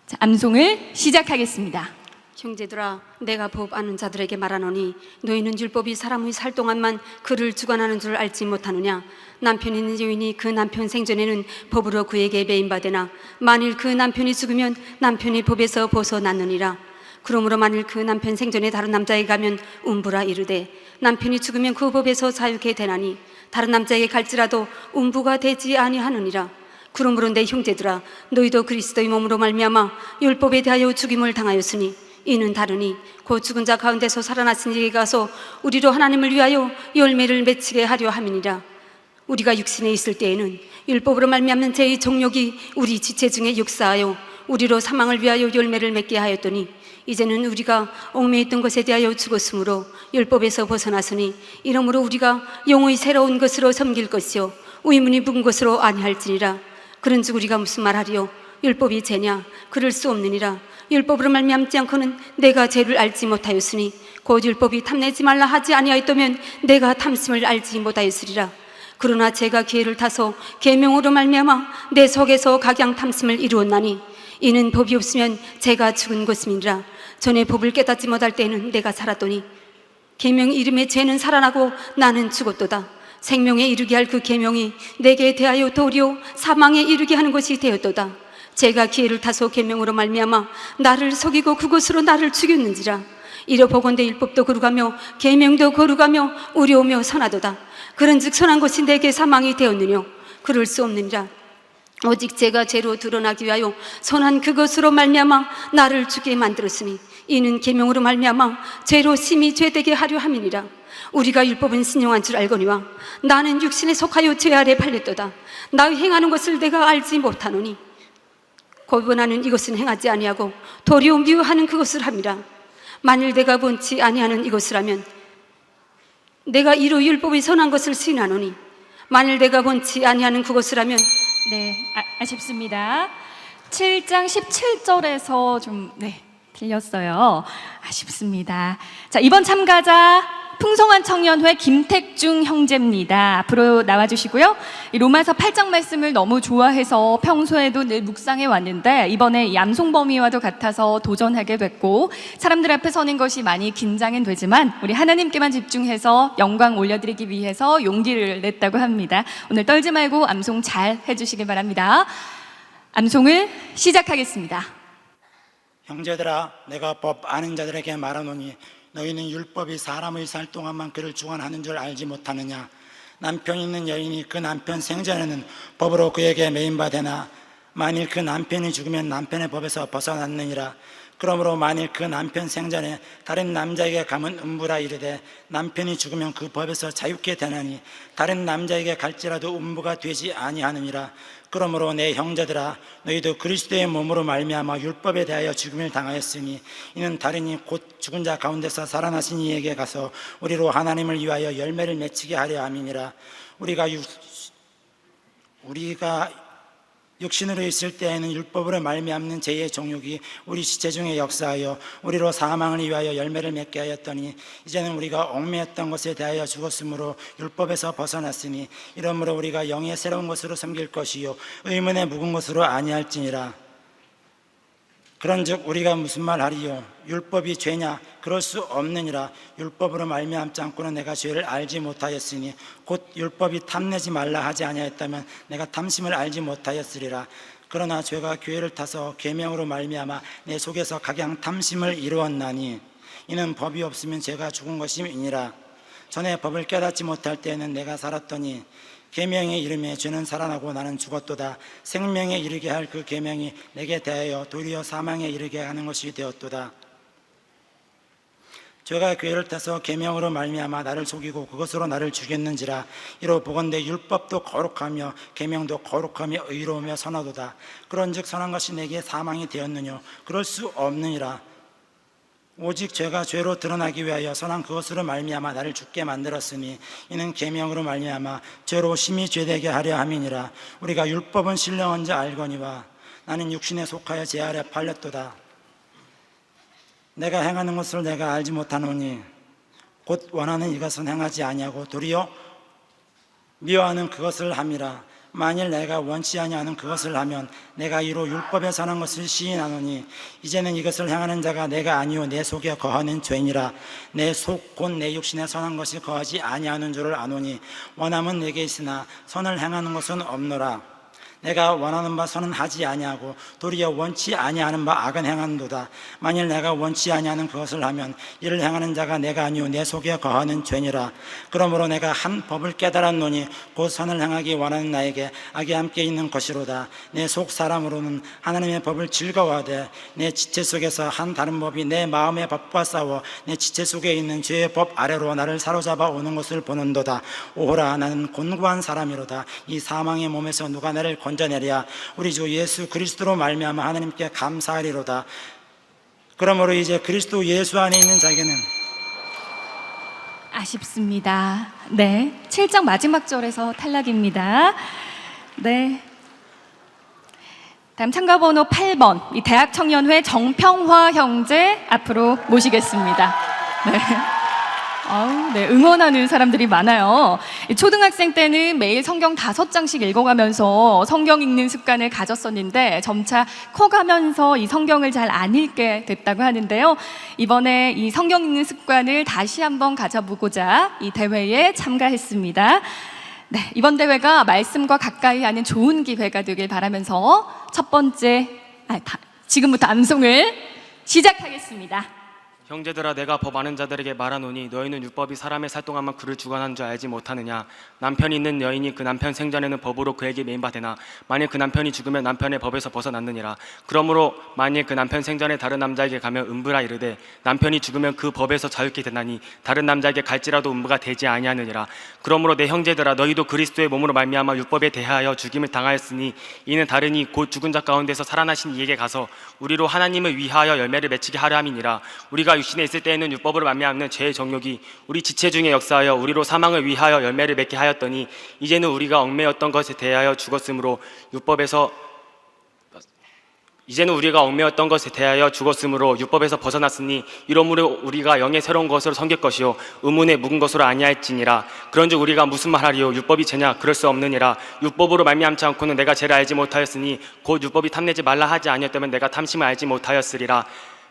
자, 암송을 시작하겠습니다. 형제들아, 내가 법 아는 자들에게 말하노니 너희는 율법이 사람의 살 동안만 그를 주관하는 줄 알지 못하느냐. 남편 있는 여인이 그 남편 생전에는 법으로 그에게 매인받으나 만일 그 남편이 죽으면 남편이 법에서 벗어났느니라. 그러므로 만일 그 남편 생전에 다른 남자에게 가면 음부라 이르되 남편이 죽으면 그 법에서 자유케 되나니 다른 남자에게 갈지라도 음부가 되지 아니하느니라. 그러므로 내 형제들아, 너희도 그리스도의 몸으로 말미암아 율법에 대하여 죽임을 당하였으니 이는 다르니 곧 죽은 자 가운데서 살아나신 이에게 가서 우리로 하나님을 위하여 열매를 맺히게 하려 함이니라. 우리가 육신에 있을 때에는 율법으로 말미암는 죄의 정욕이 우리 지체 중에 역사하여 우리로 사망을 위하여 열매를 맺게 하였더니 이제는 우리가 얽매였던 것에 대하여 죽었으므로 율법에서 벗어났으니 이러므로 우리가 영의 새로운 것으로 섬길 것이요 의문이 분 것으로 아니할지니라. 그런즉 우리가 무슨 말하리요? 율법이 죄냐? 그럴 수 없느니라. 율법으로 말미암지 않고는 내가 죄를 알지 못하였으니 곧 율법이 탐내지 말라 하지 아니하였다면 내가 탐심을 알지 못하였으리라. 그러나 제가 기회를 타서 계명으로 말미암아 내 속에서 각양 탐심을 이루었나니 이는 법이 없으면 제가 죽은 것임이니라. 전에 법을 깨닫지 못할 때에는 내가 살았더니 계명 이름의 죄는 살아나고 나는 죽었도다. 생명에 이르게 할 그 계명이 내게 대하여 도리어 사망에 이르게 하는 것이 되었도다. 제가 기회를 타서 계명으로 말미암아 나를 속이고 그것으로 나를 죽였는지라. 이러 보건대 율법도 거룩하며 계명도 거룩하며 의로우며 선하도다. 그런즉 선한 것이 내게 사망이 되었느뇨? 그럴 수 없느니라. 오직 제가 죄로 드러나기 위하여 선한 그것으로 말미암아 나를 죽게 만들었으니 이는 계명으로 말미암아 죄로 심히 죄되게 하려 함이니라. 우리가 율법은 신용한 줄 알거니와 나는 육신에 속하여 죄 아래 팔렸도다. 나의 행하는 것을 내가 알지 못하노니 곧 원하는 이것은 행하지 아니하고 도리어 미워하는 그것을 함이라. 만일 내가 본치 아니하는 이것을 하면 내가 이로 율법의 선한 것을 시인하노니 만일 내가 본치 아니하는 그것을 하면 네, 아쉽습니다. 7장 17절에서 좀 틀렸어요. 아쉽습니다. 자, 이번 참가자 풍성한 청년회 김택중 형제입니다. 앞으로 나와주시고요. 이 로마서 8장 말씀을 너무 좋아해서 평소에도 늘 묵상해 왔는데 이번에 이 암송 범위와도 같아서 도전하게 됐고 사람들 앞에 서는 것이 많이 긴장은 되지만 우리 하나님께만 집중해서 영광 올려드리기 위해서 용기를 냈다고 합니다. 오늘 떨지 말고 암송 잘 해주시길 바랍니다. 암송을 시작하겠습니다. 형제들아, 내가 법 아는 자들에게 말하노니 너희는 율법이 사람의 살 동안만 그를 주관하는 줄 알지 못하느냐. 남편 있는 여인이 그 남편 생전에는 법으로 그에게 매인받으나 만일 그 남편이 죽으면 남편의 법에서 벗어났느니라. 그러므로 만일 그 남편 생전에 다른 남자에게 가면 음부라 이르되 남편이 죽으면 그 법에서 자유케 되나니 다른 남자에게 갈지라도 음부가 되지 아니하느니라. 그러므로 내 형제들아, 너희도 그리스도의 몸으로 말미암아 율법에 대하여 죽음을 당하였으니 이는 다르니 곧 죽은 자 가운데서 살아나신 이에게 가서 우리로 하나님을 위하여 열매를 맺히게 하려 함이니라. 우리가 육신으로 있을 때에는 율법으로 말미암는 죄의 정욕이 우리 지체 중에 역사하여 우리로 사망을 위하여 열매를 맺게 하였더니 이제는 우리가 얽매였던 것에 대하여 죽었으므로 율법에서 벗어났으니 이러므로 우리가 영의 새로운 것으로 섬길 것이요 의문의 묵은 것으로 아니할지니라. 그런즉 우리가 무슨 말하리요? 율법이 죄냐? 그럴 수 없느니라. 율법으로 말미암지 않고는 내가 죄를 알지 못하였으니 곧 율법이 탐내지 말라 하지 아니하였다면 내가 탐심을 알지 못하였으리라. 그러나 죄가 교회를 타서 계명으로 말미암아 내 속에서 각양 탐심을 이루었나니 이는 법이 없으면 죄가 죽은 것임이니라. 전에 법을 깨닫지 못할 때에는 내가 살았더니 계명의 이름에 죄는 살아나고 나는 죽었도다. 생명에 이르게 할 그 계명이 내게 대하여 도리어 사망에 이르게 하는 것이 되었도다. 죄가 교회를 타서 계명으로 말미암아 나를 속이고 그것으로 나를 죽였는지라. 이로 보건대 율법도 거룩하며 계명도 거룩하며 의로우며 선하도다. 그런즉 선한 것이 내게 사망이 되었느뇨? 그럴 수 없느니라. 오직 죄가 죄로 드러나기 위하여 선한 그것으로 말미암아 나를 죽게 만들었으니 이는 계명으로 말미암아 죄로 심히 죄되게 하려 함이니라. 우리가 율법은 신령한 자 알거니와 나는 육신에 속하여 죄 아래 팔렸도다. 내가 행하는 것을 내가 알지 못하노니 곧 원하는 이것은 행하지 아니하고 도리어 미워하는 그것을 함이라. 만일 내가 원치 아니하는 그것을 하면 내가 이로 율법에 관한 것을 시인하노니 이제는 이것을 행하는 자가 내가 아니요 내 속에 거하는 죄니라. 내 속 곧 내 육신에 선한 것이 거하지 아니하는 줄을 아노니 원함은 내게 있으나 선을 행하는 것은 없노라. 내가 원하는 바 선은 하지 아니하고 도리어 원치 아니하는 바 악은 행하는도다. 만일 내가 원치 아니하는 그것을 하면 이를 행하는 자가 내가 아니요 내 속에 거하는 죄니라. 그러므로 내가 한 법을 깨달았노니 곧 선을 행하기 원하는 나에게 악이 함께 있는 것이로다. 내 속 사람으로는 하나님의 법을 즐거워하되 내 지체 속에서 한 다른 법이 내 마음의 법과 싸워 내 지체 속에 있는 죄의 법 아래로 나를 사로잡아 오는 것을 보는도다. 오호라, 나는 곤고한 사람이로다. 이 사망의 몸에서 누가 나를 건져내랴. 우리 주 예수 그리스도로 말미암아 하나님께 감사하리로다. 그러므로 이제 그리스도 예수 안에 있는 자에게는 아쉽습니다. 네, 7장 마지막 절에서 탈락입니다. 네. 다음 참가번호 8번 이 대학청년회 정평화 형제 앞으로 모시겠습니다. 네. 네, 응원하는 사람들이 많아요. 초등학생 때는 매일 성경 5장씩 읽어가면서 성경 읽는 습관을 가졌었는데 점차 커가면서 이 성경을 잘 안 읽게 됐다고 하는데요. 이번에 이 성경 읽는 습관을 다시 한번 가져보고자 이 대회에 참가했습니다. 네, 이번 대회가 말씀과 가까이 하는 좋은 기회가 되길 바라면서 첫 번째, 지금부터 암송을 시작하겠습니다. 형제들아, 내가 법 아는 자들에게 말하노니 너희는 율법이 사람의 살 동안만 그를 주관하는 줄 알지 못하느냐. 남편이 있는 여인이 그 남편 생전에는 법으로 그에게 매인받으나 만일 그 남편이 죽으면 남편의 법에서 벗어났느니라. 그러므로 만일 그 남편 생전에 다른 남자에게 가면 음부라 이르되 남편이 죽으면 그 법에서 자유케 되나니 다른 남자에게 갈지라도 음부가 되지 아니하느니라. 그러므로 내 형제들아, 너희도 그리스도의 몸으로 말미암아 율법에 대하여 죽임을 당하였으니 이는 다르니 곧 죽은 자 가운데서 살아나신 이에게 가서 우리로 하나님을 위하여 열매를 맺히게 하려 함이니라. 우리가 육신에 있을 때에는 율법으로 말미암는 죄의 정욕이 우리 지체 중에 역사하여 우리로 사망을 위하여 열매를 맺게 하였더니 이제는 우리가 얽매였던 것에 대하여 죽었으므로 율법에서 벗어났으니 이러므로 우리가 영의 새로운 것으로 섬길 것이요 의문의 묵은 것으로 아니할지니라. 그런즉 우리가 무슨 말하리요? 율법이 죄냐? 그럴 수 없느니라. 율법으로 말미암지 않고는 내가 죄를 알지 못하였으니 곧 율법이 탐내지 말라 하지 아니었다면 내가 탐심을 알지 못하였으리라.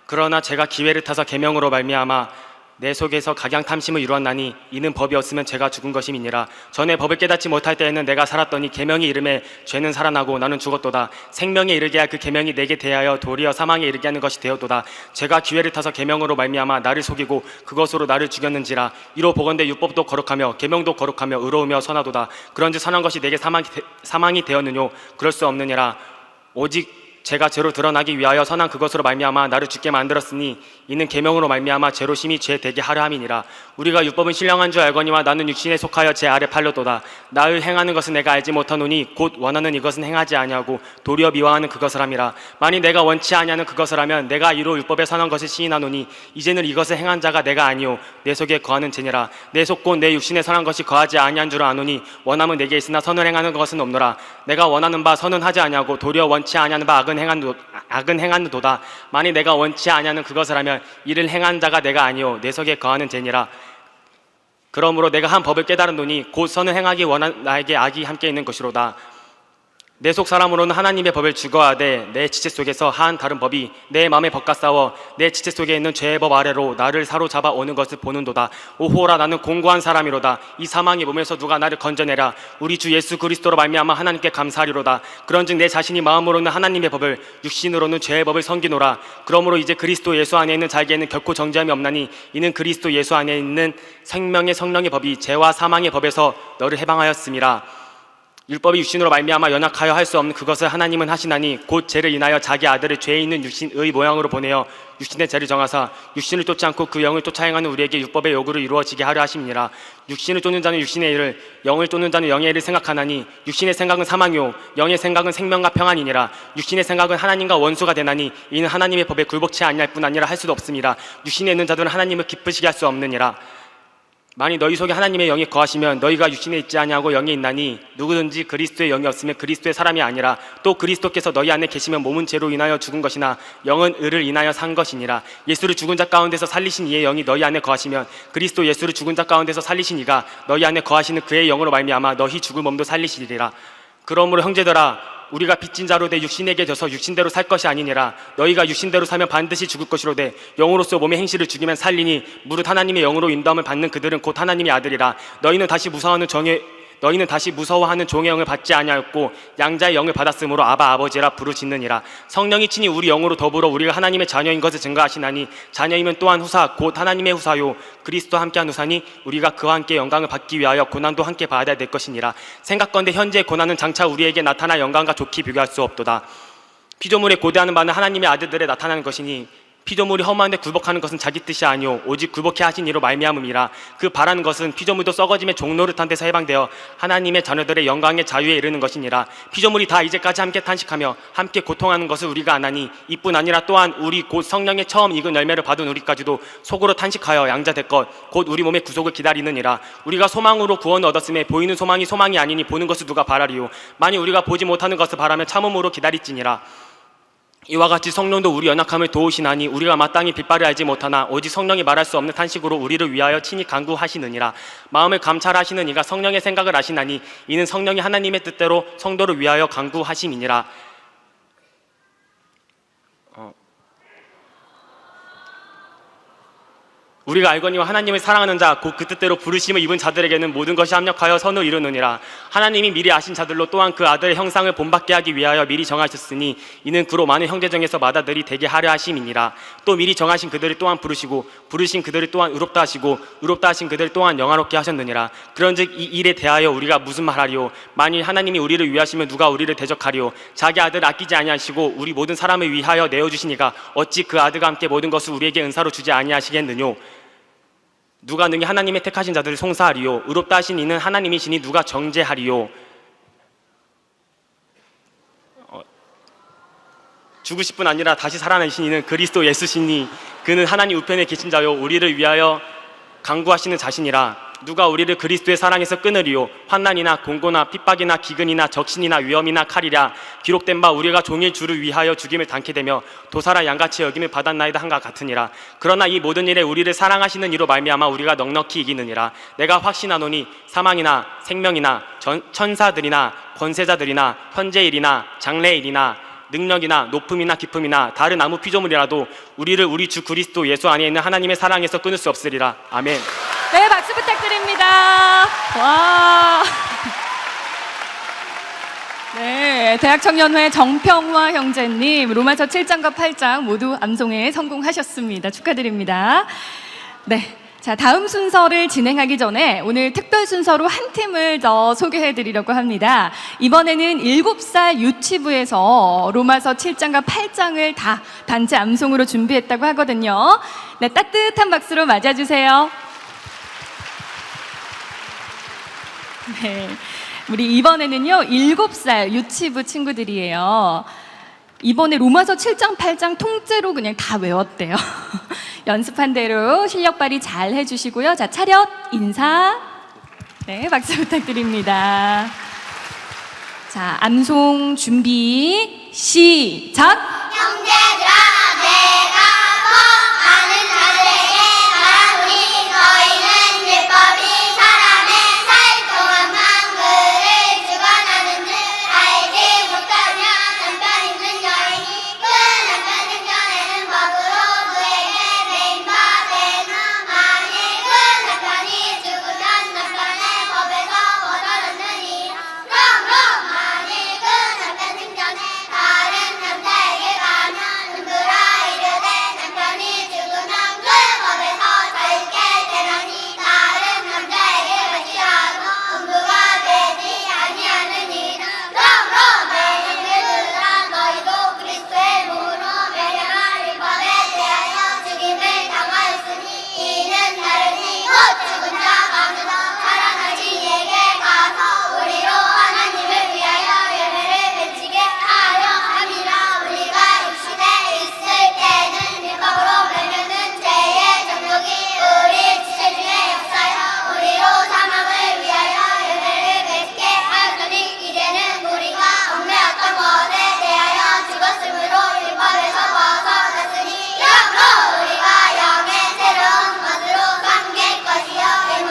그러나 제가 기회를 타서 계명으로 말미암아 내 속에서 각양 탐심을 이루었나니 이는 법이 없으면 제가 죽은 것임이니라. 전에 법을 깨닫지 못할 때에는 내가 살았더니 계명이 이름에 죄는 살아나고 나는 죽었도다. 생명에 이르게 할 그 계명이 내게 대하여 도리어 사망에 이르게 하는 것이 되었도다. 제가 기회를 타서 계명으로 말미암아 나를 속이고 그것으로 나를 죽였는지라. 이로 보건대 율법도 거룩하며 계명도 거룩하며 의로우며 선하도다. 그런즉 선한 것이 내게 사망이 되었느뇨? 그럴 수 없느니라. 오직 죄가 죄로 드러나기 위하여 선한 그것으로 말미암아 나를 죽게 만들었으니 이는 계명으로 말미암아 죄로 심히 죄 되게 하려 함이니라. 우리가 율법은 신령한 줄 알거니와 나는 육신에 속하여 제 아래 팔렸도다. 나를 행하는 것은 내가 알지 못하노니 곧 원하는 이것은 행하지 아니하고 도리어 미워하는 그것을 함이라. 만일 내가 원치 아니하는 그것을 하면 내가 이로 율법에 선한 것을 시인하노니 이제는 이것을 행한 자가 내가 아니요 내 속에 거하는 죄니라. 내 속 곧 내 육신에 선한 것이 거하지 아니한 줄 아노니 원함은 내게 있으나 선을 행하는 것은 없노라. 내가 원하는 바 선은 하지 아니하고 도리어 원치 아니하는 바 악은 행하는도다. 만일 내가 원치 아니하는 그것을 하면 이를 행한 자가 내가 아니요 내 속에 거하는 죄니라. 그러므로 내가 한 법을 깨달은노니 곧 선을 행하기 원한 나에게 악이 함께 있는 것이로다. 내 속 사람으로는 하나님의 법을 즐거워하되 내 지체 속에서 한 다른 법이 내 마음의 법과 싸워 내 지체 속에 있는 죄의 법 아래로 나를 사로잡아 오는 것을 보는도다. 오호라 나는 공고한 사람이로다. 이 사망의 몸에서 누가 나를 건져내라. 우리 주 예수 그리스도로 말미암아 하나님께 감사하리로다. 그런즉 내 자신이 마음으로는 하나님의 법을 육신으로는 죄의 법을 섬기노라. 그러므로 이제 그리스도 예수 안에 있는 자에게는 결코 정죄함이 없나니 이는 그리스도 예수 안에 있는 생명의 성령의 법이 죄와 사망의 법에서 너를 해방하였음이라. 율법이 육신으로 말미암아 연약하여 할 수 없는 그것을 하나님은 하시나니 곧 죄를 인하여 자기 아들을 죄 있는 육신의 모양으로 보내어 육신의 죄를 정하사 육신을 쫓지 않고 그 영을 쫓아 행하는 우리에게 율법의 요구를 이루어지게 하려 하심이니라. 육신을 쫓는 자는 육신의 일을 영을 쫓는 자는 영의 일을 생각하나니 육신의 생각은 사망이요 영의 생각은 생명과 평안이니라. 육신의 생각은 하나님과 원수가 되나니 이는 하나님의 법에 굴복치 아니할 뿐 아니라 할 수도 없음이라. 육신에 있는 자들은 하나님을 기쁘시게 할 수 없느니라. 만일 너희 속에 하나님의 영이 거하시면 너희가 육신에 있지 아니하고 영에 있나니 누구든지 그리스도의 영이 없으면 그리스도의 사람이 아니라. 또 그리스도께서 너희 안에 계시면 몸은 죄로 인하여 죽은 것이나 영은 의를 인하여 산 것이니라. 예수를 죽은 자 가운데서 살리신 이의 영이 너희 안에 거하시면 그리스도 예수를 죽은 자 가운데서 살리신 이가 너희 안에 거하시는 그의 영으로 말미암아 너희 죽을 몸도 살리시리라. 그러므로 형제들아 우리가 빚진 자로 돼 육신에게 져서 육신대로 살 것이 아니니라. 너희가 육신대로 살면 반드시 죽을 것이로되 영으로서 몸의 행실을 죽이면 살리니 무릇 하나님의 영으로 인도함을 받는 그들은 곧 하나님의 아들이라. 너희는 다시 무서워하는 종의 영을 받지 아니하였고 양자의 영을 받았으므로 아바 아버지라 부르짖느니라. 성령이 친히 우리 영으로 더불어 우리가 하나님의 자녀인 것을 증거하시나니 자녀이면 또한 후사 곧 하나님의 후사요 그리스도와 함께한 후사니 우리가 그와 함께 영광을 받기 위하여 고난도 함께 받아야 될 것이니라. 생각건대 현재의 고난은 장차 우리에게 나타날 영광과 좋게 비교할 수 없도다. 피조물에 고대하는 바는 하나님의 아들들에 나타나는 것이니 피조물이 험한데 굴복하는 것은 자기 뜻이 아니오 오직 굴복해 하신 이로 말미암음이라. 그 바라는 것은 피조물도 썩어짐의 종노릇한 데서 해방되어 하나님의 자녀들의 영광의 자유에 이르는 것이니라. 피조물이 다 이제까지 함께 탄식하며 함께 고통하는 것을 우리가 아나니 이뿐 아니라 또한 우리 곧 성령의 처음 익은 열매를 받은 우리까지도 속으로 탄식하여 양자될 것 곧 우리 몸의 구속을 기다리느니라. 우리가 소망으로 구원을 얻었음에 보이는 소망이 소망이 아니니 보는 것을 누가 바라리요. 만일 우리가 보지 못하는 것을 바라며 참음으로 기다릴지니라. 이와 같이 성령도 우리 연약함을 도우시나니 우리가 마땅히 빛발을 알지 못하나 오직 성령이 말할 수 없는 탄식으로 우리를 위하여 친히 간구하시느니라. 마음을 감찰하시는 이가 성령의 생각을 아시나니 이는 성령이 하나님의 뜻대로 성도를 위하여 간구하심이니라. 우리가 알거니와 하나님을 사랑하는 자 곧 그 뜻대로 부르심을 입은 자들에게는 모든 것이 합력하여 선을 이루느니라. 하나님이 미리 아신 자들로 또한 그 아들의 형상을 본받게 하기 위하여 미리 정하셨으니 이는 그로 많은 형제 중에서 마다들이 되게 하려 하심이니라. 또 미리 정하신 그들을 또한 부르시고 부르신 그들을 또한 의롭다 하시고 의롭다 하신 그들을 또한 영화롭게 하셨느니라. 그런즉 이 일에 대하여 우리가 무슨 말하리요. 만일 하나님이 우리를 위하시면 누가 우리를 대적하리요. 자기 아들을 아끼지 아니하시고 우리 모든 사람을 위하여 내어주시니가 어찌 그 아들과 함께 모든 것을 우리에게 은사로 주지 아니하시겠느뇨. 누가 능히 하나님의 택하신 자들을 송사하리요. 의롭다 하신 이는 하나님이시니 누가 정죄하리요. 죽으실 뿐 아니라 다시 살아나신 이는 그리스도 예수시니 그는 하나님 우편에 계신 자요 우리를 위하여 간구하시는 자신이라. 누가 우리를 그리스도의 사랑에서 끊으리요. 환난이나 공고나 핍박이나 기근이나 적신이나 위험이나 칼이랴. 기록된 바 우리가 종일 주를 위하여 죽임을 당케 되며 도사라 양같이 여김을 받았나이다 한과 같으니라. 그러나 이 모든 일에 우리를 사랑하시는 이로 말미암아 우리가 넉넉히 이기느니라. 내가 확신하노니 사망이나 생명이나 천사들이나 권세자들이나 현재일이나 장래일이나 능력이나 높음이나 깊음이나 다른 아무 피조물이라도 우리를 우리 주 그리스도 예수 안에 있는 하나님의 사랑에서 끊을 수 없으리라. 아멘. 네, 박수 부탁드립니다. 와. 네, 대학청년회 정평화 형제님 로마서 7장과 8장 모두 암송에 성공하셨습니다. 축하드립니다. 네. 자, 다음 순서를 진행하기 전에 오늘 특별 순서로 한 팀을 더 소개해 드리려고 합니다. 이번에는 7살 유치부에서 로마서 7장과 8장을 다 단체 암송으로 준비했다고 하거든요. 네, 따뜻한 박수로 맞아주세요. 네, 우리 이번에는요 7살 유치부 친구들이에요. 이번에 로마서 7장, 8장 통째로 그냥 다 외웠대요. 연습한 대로 실력 발휘 잘 해주시고요. 자, 차렷, 인사. 네, 박수 부탁드립니다. 자, 암송 준비, 시작! 형제들아 내가 아는 자들에게 말하노니 너희는 율법이 사람의 살 동안만 그를 주관하는 줄 알지 못하냐 남편 있는 여인이 그 남편 생전에는 법으로 그에게 매임받으나 만일 그 남편이 죽으면 남편의 법에서 벗어났느니라 그러므로 만일 그 남편 생전에 다른 남자에게 가면 은부라 이르되 남편이 죽으면 그 법에서 자유케 되나니 다른 남자에게 같이 하고 은부가 되지 아니하느니라 그러므로 내 형제들아 너희도 그리스도의 몸으로 멸령한 율법에 대하여 죽임을 당하였으니 이는 다르니 곧 죽은 자 가운데서 살아나신 이에게 가서 우리로 하나님을 위하여 열매를 맺히게 하려 함이라 우리가 육신에 있을 때는 율법으로 맺는 죄의 정욕이 우리 지체 중에 역사여 우리로 사망을 위하여 열매를 맺게 하였더니 이제는 우리가 얽매였던 것에 대하여 죽었으므로 율법에서 벗어났으니 이러므로 우리가 영의 새로운 것으로 삼길 것이요 옛날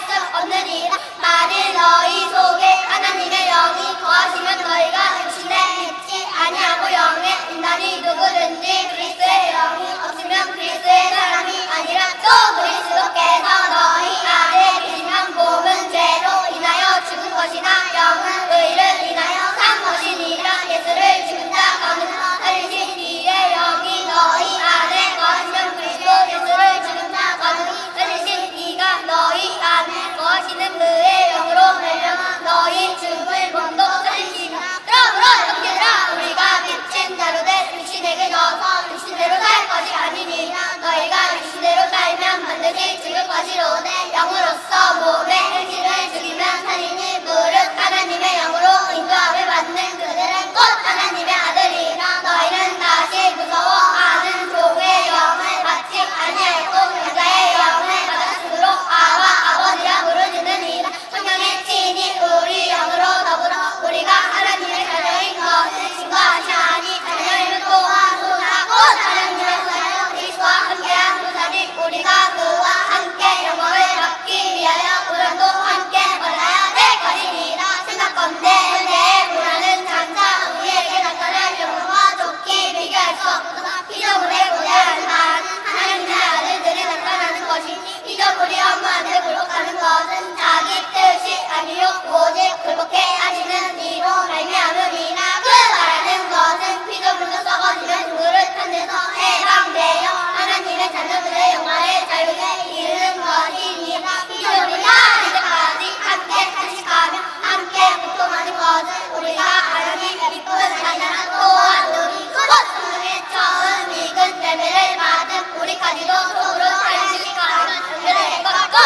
수 없느니라. 만일 너희 속에 하나님의 영이 거하시면 너희가 육신에 있지 아니하고 영에 있나니 누구든지 그리스도의 영이 없으면 그리스도의 사람이 아니라. 또 그리스도께서 너희 안에 계시면 몸은 죄로 인하여 죽은 것이나 영은 의를 인하여 산 것이니라. 예수를 죽은 자 가운데서 살리신 이의 영이 너희 안에 거하시면 그리스도 예수를 죽은 자 가운데서 살리신 이가 너희 안에 거하시는 그의 영으로 말미암아 너희 죽을 몸도 살리시리라. 그러므로 형제들아 우리가 빚진 자로되 육신에게 넣어서 육신대로 살 것이 아니니라. 너희가 육신대로 살면 반드시 죽을 것이로되 영으로서 몸의 행실을 죽이면 살리니 무릇 하나님의 영으로 인도함을 받는 그들은 곧 하나님의 아들이라. 너희는 다시 무서워하는 종의 영을 받지 아니하였고 여자의 영을 받았으므로 아와 아버지라 부르짖느니라. 성령의 친히 우리 영으로 더불어 우리가 하나님의 자녀인 것을 증거하시나니 자녀이면 또한 소사 곧 하나님의 소사여 그리스도와 함께한 소사니 우리가 그와 함께 영광을 받기 위하여 고난도 함께 받아야 될 것이니라. 생각건대 현재의 고난은 장차 우리에게 나타날 영광과 좋게 비교할 수 없어서 피조물에 고대하지만 하나님의 아들들이 나타나는 것이니 피조물이 업무하는데 굴복하는 것은 자기 뜻이 아니요 오직 굴복해 하시는 이로 말미암음이라. 그 말하는 것은 피조물도 썩어지는 그릇한 데서 해방되어 하나님의 자녀들의 영광의 자유에 이르는 것이니라. 피조물이가 이제까지 함께 탄식하며 함께 고통하는 것을 우리가 하나님 기쁘는 자녀나 또한 우리 곧 성령의 처음 익은 열매를 받은 우리까지도 속으로 탄식하며 연결될 것 같고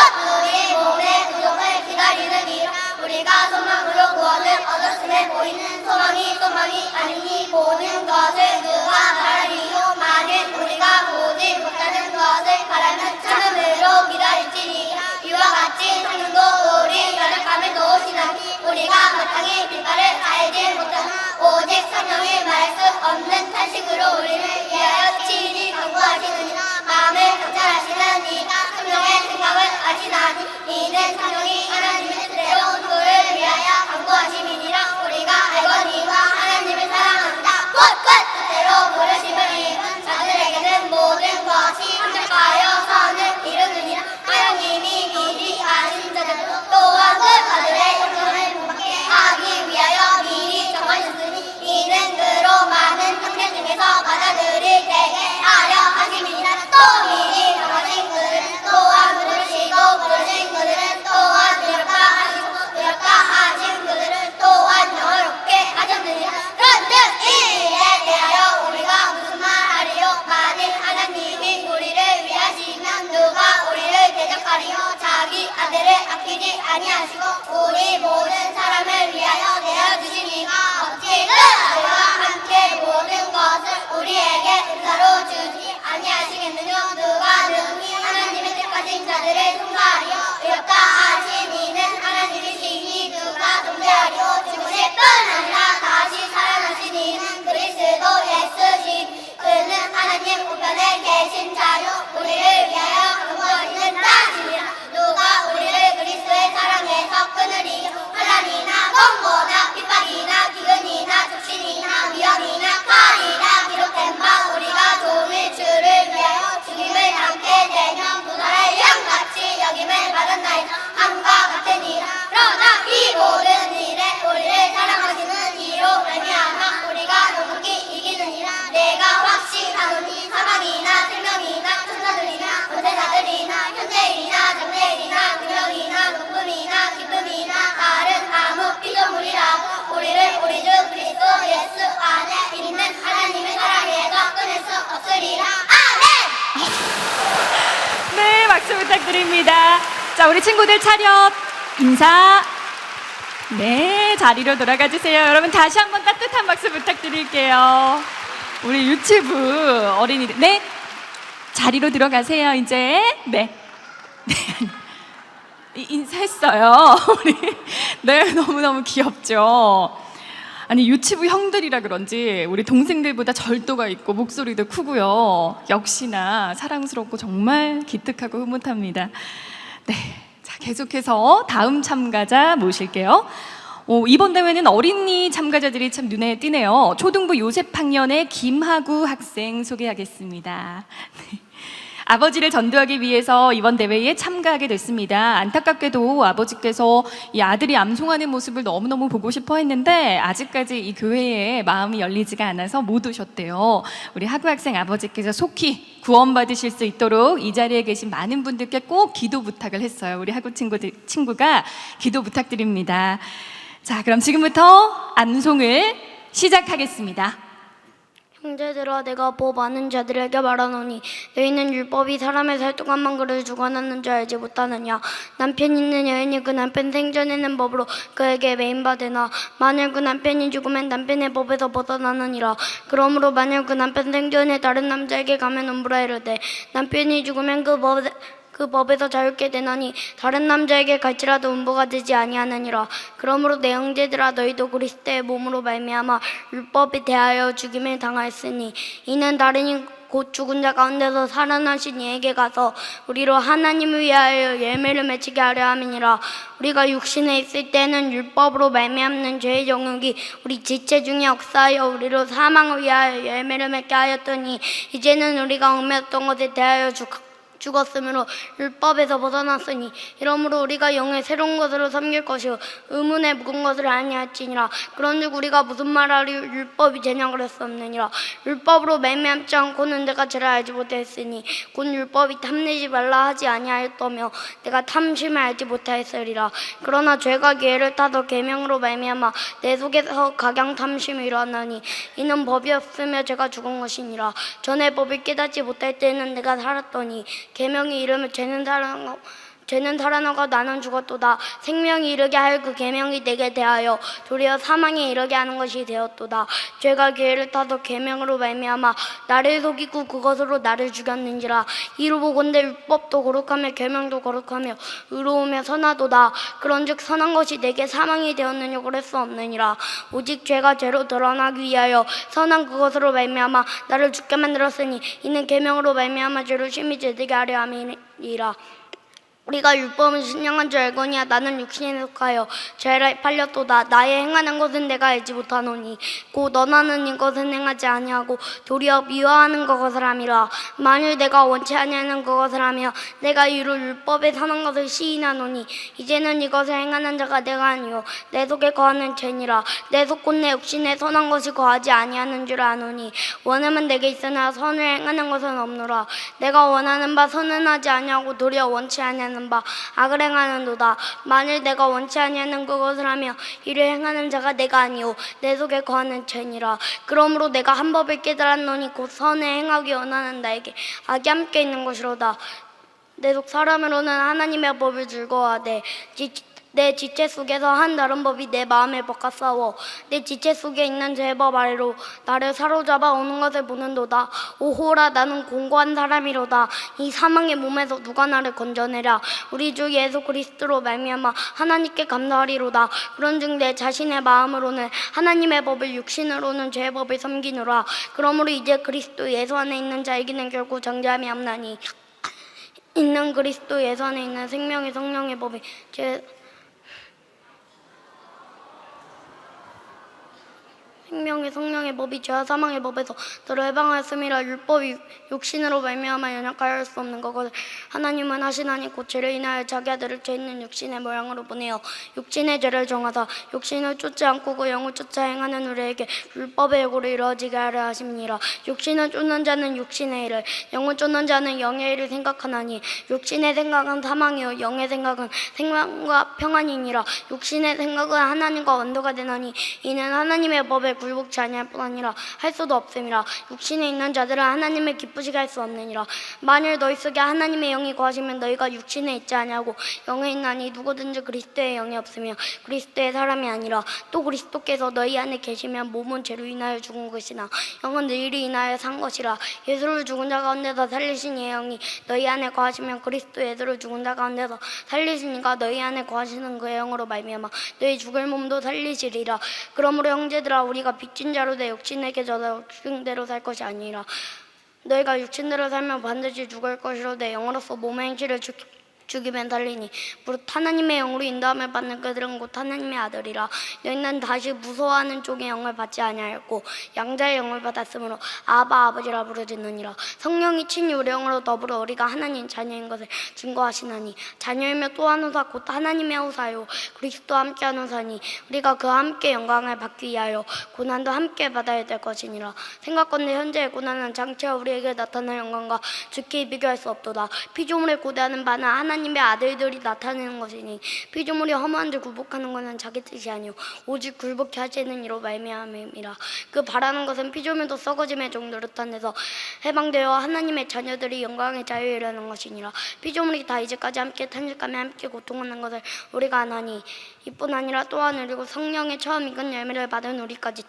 우리 몸의 구속을 기다리는 이라. 우리가 소망으로 구원을 얻었음에 보이는 소망이 아니니 보는 것을 누가 말하리요. 만일 우리가 보지 못하는 것을 바라면 참음으로 기다릴지니라. 이와 같이 성령도 우리 연약함을 도우시나니 우리가 마땅히 빛발을 알지 못하나 오직 성령이 말할 수 없는 탄식으로 우리를 위하여 친히 간구하시느니라. 마음을 감찰하시는 이가 성령의 생각을 아시나니 이는 성령이 하나님의 뜻대로 그를 위하여 간구하심이니라. 우리가 알거니와 하나님을 사랑한다 곧 뜻대로 부르심을 입은 자들에게는 모든 것이 합력하여 선을 이루느니라. 하나님이 미리 아신 자들도 또한 그 자들의 형편을 본받게 하기 위하여 미리 정하셨으니 이는 그로 많은 형제 중에서 받아들일 되게 하려 하심이니라. 또 미리 정하신 그들은 또한 부르신 그들은 또한 의롭다 하시고 의롭다 하신 그들은 또한 영화롭게 하셨느니라. 그런즉 이에 대하여 우리가 무슨 말하리요. 만일 하나님이 우리를 위하시면 누가 우리를 대적하리요. 자기 아들을 아끼지 아니하시고 우리 모든 사람을 위하여 내어주시니가 어찌 그 아들과 함께 모든 것을 우리에게 은사로 주지 아니하시겠느냐. 누가 능히 하나님의 택하신 자들을 송사하리요. 의롭다 하시니는 하나님이시니 누가 존재하리요. 죽으실 뿐 아니라 다시 살아나시니는 그리스도 예수시니 그는 하나님 우편에 계신 자요 우리를 위하여 근거하시는 자시니라. 누가 우리를 그리스도의 사랑에서 끊으리요. 환난이나 공고나 핍박이나 기근이나 적신이나 위험이나 칼이나 기록된 바 우리가 종일 주를 위하여 죽임을 당케 되면 부활의 양같이 여김을 받았나이다 함과 같으니라. 그러나 이 모든 일에 우리를 사랑하시는 이로 말미암아 우리가 넉넉히 이기느니라. 내가 확신하노니 사망이나 생명이나 천사들이나 권세자들이나 현재일이나 장래일이나 능력이나 높음이나 기쁨이나 다른 아무 피조물이라고 우리를 우리 주 그리스도 예수 안에 있는 하나님의 사랑에서 끊을 수 없으리라. 아멘. 네, 박수 부탁드립니다. 자, 우리 친구들 차렷 인사. 네, 자리로 돌아가 주세요. 여러분 다시 한번 따뜻한 박수 부탁드릴게요. 우리 유튜브 어린이들, 네, 자리로 들어가세요. 이제 네, 네. 인사했어요. 우리 네, 너무너무 귀엽죠. 아니 유튜브 형들이라 그런지 우리 동생들보다 절도가 있고 목소리도 크고요. 역시나 사랑스럽고 정말 기특하고 흐뭇합니다. 네, 자 계속해서 다음 참가자 모실게요. 이번 대회는 어린이 참가자들이 참 눈에 띄네요. 초등부 요셉 학년의 김하구 학생 소개하겠습니다. 아버지를 전도하기 위해서 이번 대회에 참가하게 됐습니다. 안타깝게도 아버지께서 이 아들이 암송하는 모습을 너무너무 보고 싶어 했는데 아직까지 이 교회에 마음이 열리지가 않아서 못 오셨대요. 우리 하구 학생 아버지께서 속히 구원받으실 수 있도록 이 자리에 계신 많은 분들께 꼭 기도 부탁을 했어요. 우리 하구 친구가 기도 부탁드립니다. 자, 그럼 지금부터 암송을 시작하겠습니다. 형제들아 내가 법 아는 자들에게 말하노니 너희는 율법이 사람의 살 동안만 그를 주관하는 줄 알지 못하느냐. 남편 있는 여인이 그 남편 생전에는 법으로 그에게 매인받으나 만일 그 남편이 죽으면 남편의 법에서 벗어나느니라. 그러므로 만일 그 남편 생전에 다른 남자에게 가면 음부라 이르되 남편이 죽으면 그 법에서 자유케 되나니 다른 남자에게 갈지라도 음부가 되지 아니하느니라. 그러므로 내 형제들아 너희도 그리스도의 몸으로 말미암아 율법에 대하여 죽임을 당하였으니 이는 다른 곧 죽은 자 가운데서 살아나신 이에게 가서 우리로 하나님을 위하여 열매를 맺히게 하려 함이니라. 우리가 육신에 있을 때는 율법으로 말미암는 죄의 정욕이 우리 지체 중에 역사하여 우리로 사망을 위하여 열매를 맺게 하였더니 이제는 우리가 얽매였던 것에 대하여 죽었으므로 율법에서 벗어났으니 이러므로 우리가 영의 새로운 것으로 섬길 것이요 의문에 묵은 것을 아니할지니라. 그런즉 우리가 무슨 말하리 율법이 죄냐 그랬었느니라. 율법으로 말미암지 않고는 내가 죄를 알지 못했으니 곧 율법이 탐내지 말라 하지 아니하였다며 내가 탐심을 알지 못하였으리라. 그러나 죄가 기회를 타서 계명으로 말미암아 내 속에서 각양 탐심이 일어나니 이는 법이 없으며 죄가 죽은 것이니라. 전에 법을 깨닫지 못할 때는 내가 살았더니 계명이 이르면 죄는 살아나고 나는 죽었도다. 생명이 이르게 할 그 계명이 내게 대하여 도리어 사망에 이르게 하는 것이 되었도다. 죄가 기회를 타서 계명으로 말미암아 나를 속이고 그것으로 나를 죽였는지라. 이로 보건대 율법도 거룩하며 계명도 거룩하며 의로우며 선하도다. 그런즉 선한 것이 내게 사망이 되었느냐 그럴 수 없느니라. 오직 죄가 죄로 드러나기 위하여 선한 그것으로 말미암아 나를 죽게 만들었으니 이는 계명으로 말미암아 죄를 심히 죄되게 하려 함이니라. 우리가 율법은 신령한 줄 알거니와 나는 육신에 속하여 죄를 팔렸도다. 나의 행하는 것은 내가 알지 못하노니 곧 너나는 이것은 행하지 아니하고 도리어 미워하는 그것을 함이라. 만일 내가 원치 아니하는 그것을 하며 내가 이루 율법에 사는 것을 시인하노니 이제는 이것을 행하는 자가 내가 아니요 내 속에 거하는 죄니라. 내 속 곧 내 육신에 선한 것이 거하지 아니하는 줄 아노니 원함은 내게 있으나 선을 행하는 것은 없노라. 내가 원하는 바 선은 하지 아니하고 도리어 원치 아니하는 바 악을 행하는도다. 만일 내가 원치 아니하는 그것을 하며 이를 행하는 자가 내가 아니요 내 속에 거하는 죄니라. 그러므로 내가 한 법을 깨달았노니 곧 선을 행하기 원하는 나에게 악이 함께 있는 것이로다. 내 속 사람으로는 하나님의 법을 즐거워하되 내 지체 속에서 한 다른 법이 내 마음에 벅차싸워 내 지체 속에 있는 죄법 아래로 나를 사로잡아 오는 것을 보는도다. 오호라 나는 공고한 사람이로다. 이 사망의 몸에서 누가 나를 건져내랴. 우리 주 예수 그리스도로 말미암아 하나님께 감사하리로다. 그런즉 내 자신의 마음으로는 하나님의 법을 육신으로는 죄의 법을 섬기노라. 그러므로 이제 그리스도 예수 안에 있는 자에게는 결코 정죄함이 없나니 있는 그리스도 예수 안에 있는 생명의 성령의 법이 생명의 성령의 법이 죄와 사망의 법에서 너를 해방하였음이라. 율법이 육신으로 말미암아 연약하여 수 없는 것을 하나님은 하시나니 곧 죄를 인하여 자기 아들을 죄 있는 육신의 모양으로 보내어 육신의 죄를 정하사 육신을 쫓지 않고 그 영을 쫓아 행하는 우리에게 율법의 예고를 이루어지게 하려 하심이니라. 육신을 쫓는 자는 육신의 일을 영을 쫓는 자는 영의 일을 생각하나니 육신의 생각은 사망이요 영의 생각은 생명과 평안이니라. 육신의 생각은 하나님과 원도가 되나니 이는 하나님의 법에 굴복치 아니할 뿐 아니라 할 수도 없음이라. 육신에 있는 자들은 하나님을 기쁘시게 할 수 없느니라. 만일 너희 속에 하나님의 영이 거하시면 너희가 육신에 있지 아니하고 영에 있나니 누구든지 그리스도의 영이 없으며 그리스도의 사람이 아니라. 또 그리스도께서 너희 안에 계시면 몸은 죄로 인하여 죽은 것이나 영은 너희를 인하여 산 것이라. 예수를 죽은 자 가운데서 살리신 이의 영이 너희 안에 거하시면 그리스도 예수를 죽은 자 가운데서 살리신 이가 너희 안에 거하시는 그의 영으로 말미암아 너희 죽을 몸도 살리시리라. 그러므로 형제들아 우리가 빚진 자로 내 육신에게 져서 육신대로 살 것이 아니라 너희가 육신대로 살면 반드시 죽을 것이로 내 영으로서 몸의 행실을 죽이면 살리니 무릇 하나님의 영으로 인도함을 받는 그들은 곧 하나님의 아들이라. 너희는 다시 무서워하는 쪽의 영을 받지 아니하였고 양자의 영을 받았으므로 아바 아버지라 부르짖느니라. 성령이 친히 우리 영으로 더불어 우리가 하나님 자녀인 것을 증거하시나니 자녀이며 또 한 후사 곧 하나님의 후사요 그리스도와 함께한 후사니 우리가 그와 함께 영광을 받기 위하여 고난도 함께 받아야 될 것이니라. 생각건대 현재의 고난은 장차 우리에게 나타날 영광과 죽기 비교할 수 없도다. 피조물에 고대하는 바는 하나님의 아들들이 나타내는 것이니 피조물이 허무한 줄 굴복하는 것은 자기 뜻이 아니오 오직 굴복케 하시는 이로 말미암음이라. 그 바라는 것은 피조물도 썩어짐의 종노릇 안에서 해방되어 하나님의 자녀들이 영광의 자유에 이르는 것이니라. 피조물이 다 이제까지 함께 탄식하며 함께 고통하는 것을 우리가 아나니 이뿐 아니라 또한 그리고 성령의 처음 익은 열매를 받은 우리까지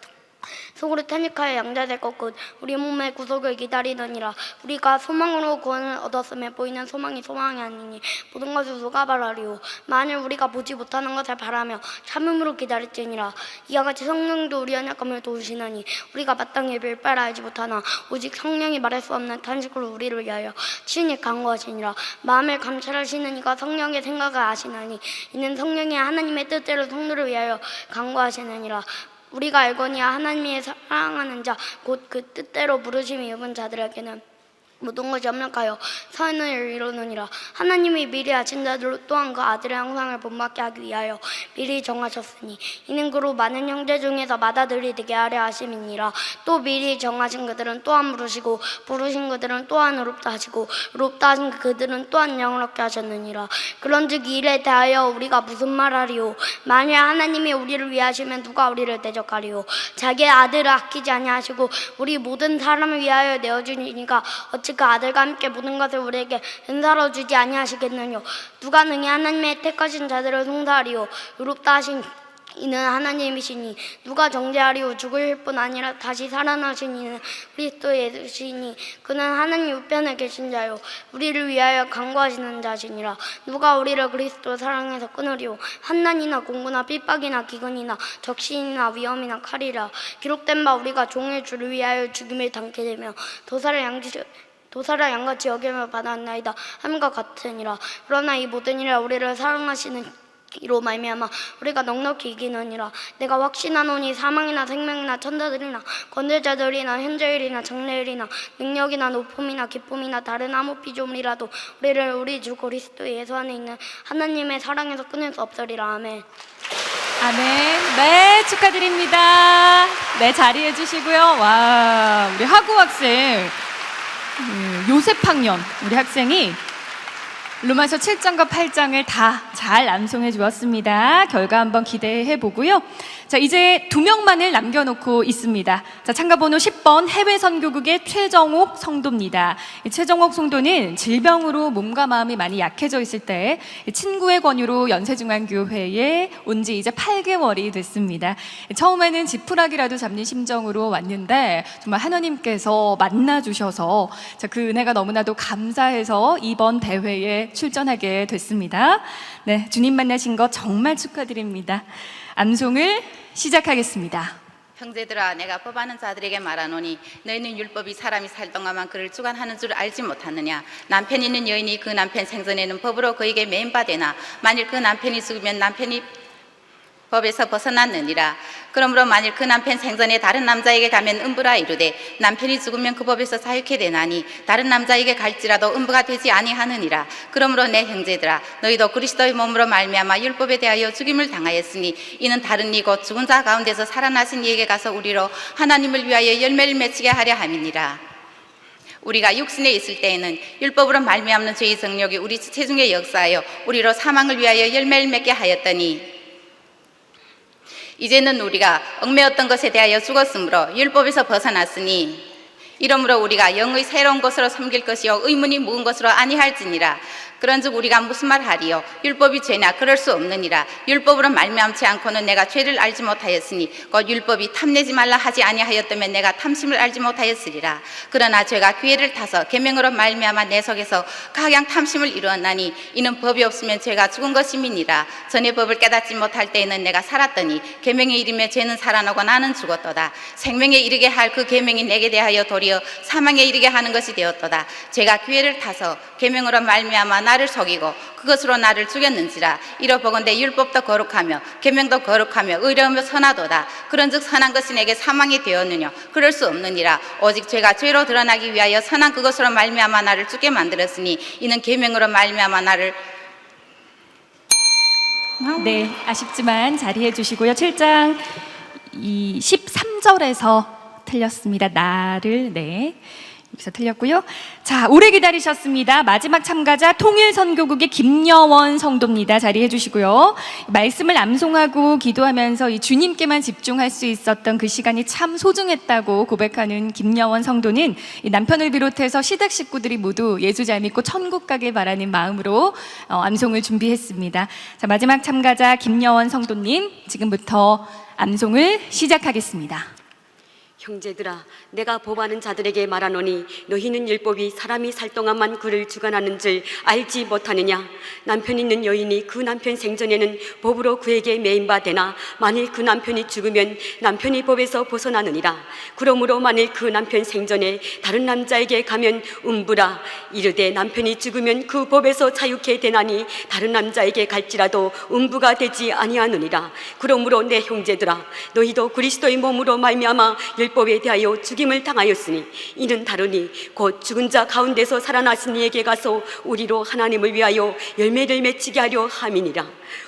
속으로 탄식하여 양자될 것 곧 우리 몸의 구속을 기다리느니라. 우리가 소망으로 구원을 얻었음에 보이는 소망이 소망이 아니니 모든 것을 누가 바라리오. 만일 우리가 보지 못하는 것을 바라며 참음으로 기다릴지니라. 이와 같이 성령도 우리 연약함을 도우시나니 우리가 마땅히 빌바라 알지 못하나 오직 성령이 말할 수 없는 탄식으로 우리를 위하여 친히 간구하시니라. 마음을 감찰하시는 이가 성령의 생각을 아시나니 이는 성령이 하나님의 뜻대로 성도를 위하여 간구하시느니라. 우리가 알거니와 하나님의 사랑하는 자 곧 그 뜻대로 부르심이 입은 자들에게는 모든 것이 협력하여 선을 이루느니라. 하나님이 미리 아신 자들로 또한 그 아들의 형상을 본받게 하기 위하여 미리 정하셨으니 이는 그로 많은 형제 중에서 맏아들이 되게 하려 하심이니라. 또 미리 정하신 그들은 또한 부르시고 부르신 그들은 또한 의롭다 하시고 의롭다 하신 그들은 또한 영원롭게 하셨느니라. 그런즉 이 일에 대하여 우리가 무슨 말하리요. 만일 하나님이 우리를 위하시면 누가 우리를 대적하리요. 자기의 아들을 아끼지 아니하시고 우리 모든 사람을 위하여 내어주니까 어찌 그 아들과 함께 모든 것을 우리에게 은사로 주지 아니하시겠느냐. 누가 능히 하나님의 택하신 자들을 송사하리요. 의롭다 하신 이는 하나님이시니 누가 정죄하리요. 죽을 뿐 아니라 다시 살아나신 이는 그리스도 예수시니 그는 하나님 우편에 계신 자요 우리를 위하여 간구하시는 자시니라. 누가 우리를 그리스도 사랑해서 끊으리요. 환난이나 공고나 핍박이나 기근이나 적신이나 위험이나 칼이라. 기록된 바 우리가 종의 주를 위하여 죽임을 당케 되며 도사를 양같이 여김을 받았나이다 함과 같으니라. 그러나 이 모든 일에 우리를 사랑하시는 이로 말미암아 우리가 넉넉히 이기느니라. 내가 확신하노니 사망이나 생명이나 천사들이나 권세자들이나 현재일이나 장래일이나 능력이나 높음이나 기쁨이나 다른 아무 피조물이라도 우리를 우리 주 그리스도 예수 안에 있는 하나님의 사랑에서 끊을 수 없으리라. 아멘. 아멘. 네, 축하드립니다. 네, 자리해 주시고요. 와, 우리 하구 학생, 요셉 학년 우리 학생이 로마서 7장과 8장을 다 잘 암송해 주었습니다. 결과 한번 기대해 보고요. 자, 이제 2명만을 남겨놓고 있습니다. 자, 참가번호 10번 해외선교국의 최정옥 성도입니다. 이 최정옥 성도는 질병으로 몸과 마음이 많이 약해져 있을 때 친구의 권유로 연세중앙교회에 온 지 이제 8개월이 됐습니다. 처음에는 지푸라기라도 잡는 심정으로 왔는데 정말 하나님께서 만나주셔서 자, 그 은혜가 너무나도 감사해서 이번 대회에 출전하게 됐습니다. 네, 주님 만나신 것 정말 축하드립니다. 암송을 시작하겠습니다. 형제들아 내가 법하는 자들에게 말하노니 너희는 율법이 사람이 살 동안만 그를 주관하는 줄 알지 못하느냐. 남편 있는 여인이 그 남편 생전에는 법으로 그에게 매인바되나 만일 그 남편이 죽으면 남편이 법에서 벗어났느니라. 그러므로 만일 그 남편 생전에 다른 남자에게 가면 음부라 이르되 남편이 죽으면 그 법에서 자유케 되나니 다른 남자에게 갈지라도 음부가 되지 아니하느니라. 그러므로 내 형제들아 너희도 그리스도의 몸으로 말미암아 율법에 대하여 죽임을 당하였으니 이는 다른 이 곧 죽은 자 가운데서 살아나신 이에게 가서 우리로 하나님을 위하여 열매를 맺히게 하려 함이니라. 우리가 육신에 있을 때에는 율법으로 말미암는 죄의 정욕이 우리 체중에 역사하여 우리로 사망을 위하여 열매를 맺게 하였더니 이제는 우리가 얽매였던 것에 대하여 죽었으므로 율법에서 벗어났으니 이러므로 우리가 영의 새로운 것으로 섬길 것이요 의문이 묵은 것으로 아니할지니라. 그런즉 우리가 무슨 말하리요. 율법이 죄냐. 그럴 수 없느니라. 율법으로 말미암지 않고는 내가 죄를 알지 못하였으니 곧 율법이 탐내지 말라 하지 아니하였다면 내가 탐심을 알지 못하였으리라. 그러나 죄가 기회를 타서 계명으로 말미암아 내 속에서 각양 탐심을 이루었나니 이는 법이 없으면 죄가 죽은 것임이니라. 전에 법을 깨닫지 못할 때에는 내가 살았더니 계명에 이르며 죄는 살아나고 나는 죽었도다. 생명에 이르게 할 그 계명이 내게 대하여 도리어 사망에 이르게 하는 것이 되었도다. 죄가 기회를 타서 계명으로 말미암아 나를 속이고 그것으로 나를 죽였는지라. 이러보건대 율법도 거룩하며 계명도 거룩하며 의로우며 선하도다. 그런즉 선한 것이 내게 사망이 되었느냐? 그럴 수 없느니라. 오직 죄가 죄로 드러나기 위하여 선한 그것으로 말미암아 나를 죽게 만들었으니 이는 계명으로 말미암아 나를. 네, 아쉽지만 자리해 주시고요. 7장 13절에서 틀렸습니다. 나를, 네. 여기서 틀렸고요. 자, 오래 기다리셨습니다. 마지막 참가자 통일선교국의 김여원 성도입니다. 자리해 주시고요. 말씀을 암송하고 기도하면서 이 주님께만 집중할 수 있었던 그 시간이 참 소중했다고 고백하는 김여원 성도는 이 남편을 비롯해서 시댁 식구들이 모두 예수 잘 믿고 천국 가길 바라는 마음으로 암송을 준비했습니다. 자, 마지막 참가자 김여원 성도님, 지금부터 암송을 시작하겠습니다. 형제들아, 내가 법하는 자들에게 말하노니 너희는 율법이 사람이 살 동안만 그를 주관하는 줄 알지 못하느냐? 남편 있는 여인이 그 남편 생전에는 법으로 그에게 매인바 되나 만일 그 남편이 죽으면 남편이 법에서 벗어나느니라. 그러므로 만일 그 남편 생전에 다른 남자에게 가면 음부라. 이르되 남편이 죽으면 그 법에서 자유케 되나니 다른 남자에게 갈지라도 음부가 되지 아니하느니라. 그러므로 내 형제들아, 너희도 그리스도의 몸으로 말미암아 율법에 대하여 죽임을 당하였으니 이는 다르니 곧 죽은 자 가운데서 살아나신 이에게 가서 우리로 하나님을 위하여 열매를 맺히게 하려 함이니라.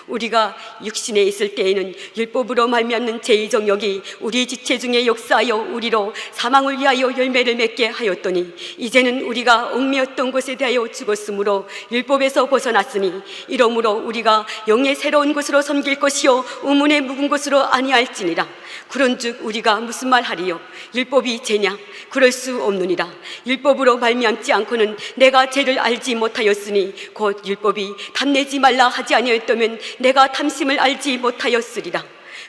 우리가 육신에 있을 때에는 율법으로 말미암는 제2 정욕이 우리 지체 중에 역사하여 우리로 사망을 위하여 열매를 맺게 하였더니 이제는 우리가 얽매였던 것에 대하여 죽었으므로 율법에서 벗어났으니 이러므로 우리가 영의 새로운 것으로 섬길 것이요 의문에 묵은 것으로 아니할지니라. 그런즉 우리가 무슨 말 하리요? 율법이 죄냐? 그럴 수 없느니라. 율법으로 말미암지 않고는 내가 죄를 알지 못하였으니 곧 율법이 탐내지 말라 하지 아니하였다면 내가 탐심을 알지 못하였으리라.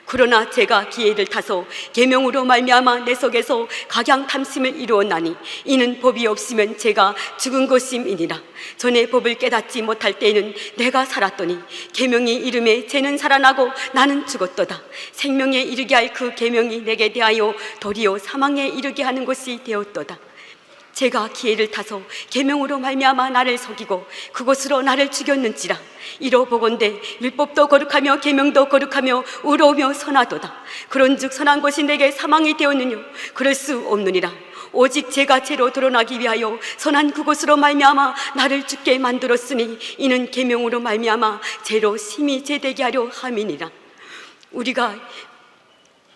그러나 제가 기회를 타서 계명으로 말미암아 내 속에서 각양 탐심을 이루었나니 이는 법이 없으면 제가 죽은 것임이니라. 전에 법을 깨닫지 못할 때에는 내가 살았더니 계명이 이름에 죄는 살아나고 나는 죽었도다. 생명에 이르게 할 그 계명이 내게 대하여 도리어 사망에 이르게 하는 것이 되었도다. 제가 기회를 타서 계명으로 말미암아 나를 속이고 그것으로 나를 죽였는지라. 이러보건대 율법도 거룩하며 계명도 거룩하며 의로우며 선하도다. 그런즉 선한 것이 내게 사망이 되었느냐? 그럴 수 없느니라. 오직 제가 죄로 드러나기 위하여 선한 그것으로 말미암아 나를 죽게 만들었으니 이는 계명으로 말미암아 죄로 심히 죄되게 하려 함이니라. 우리가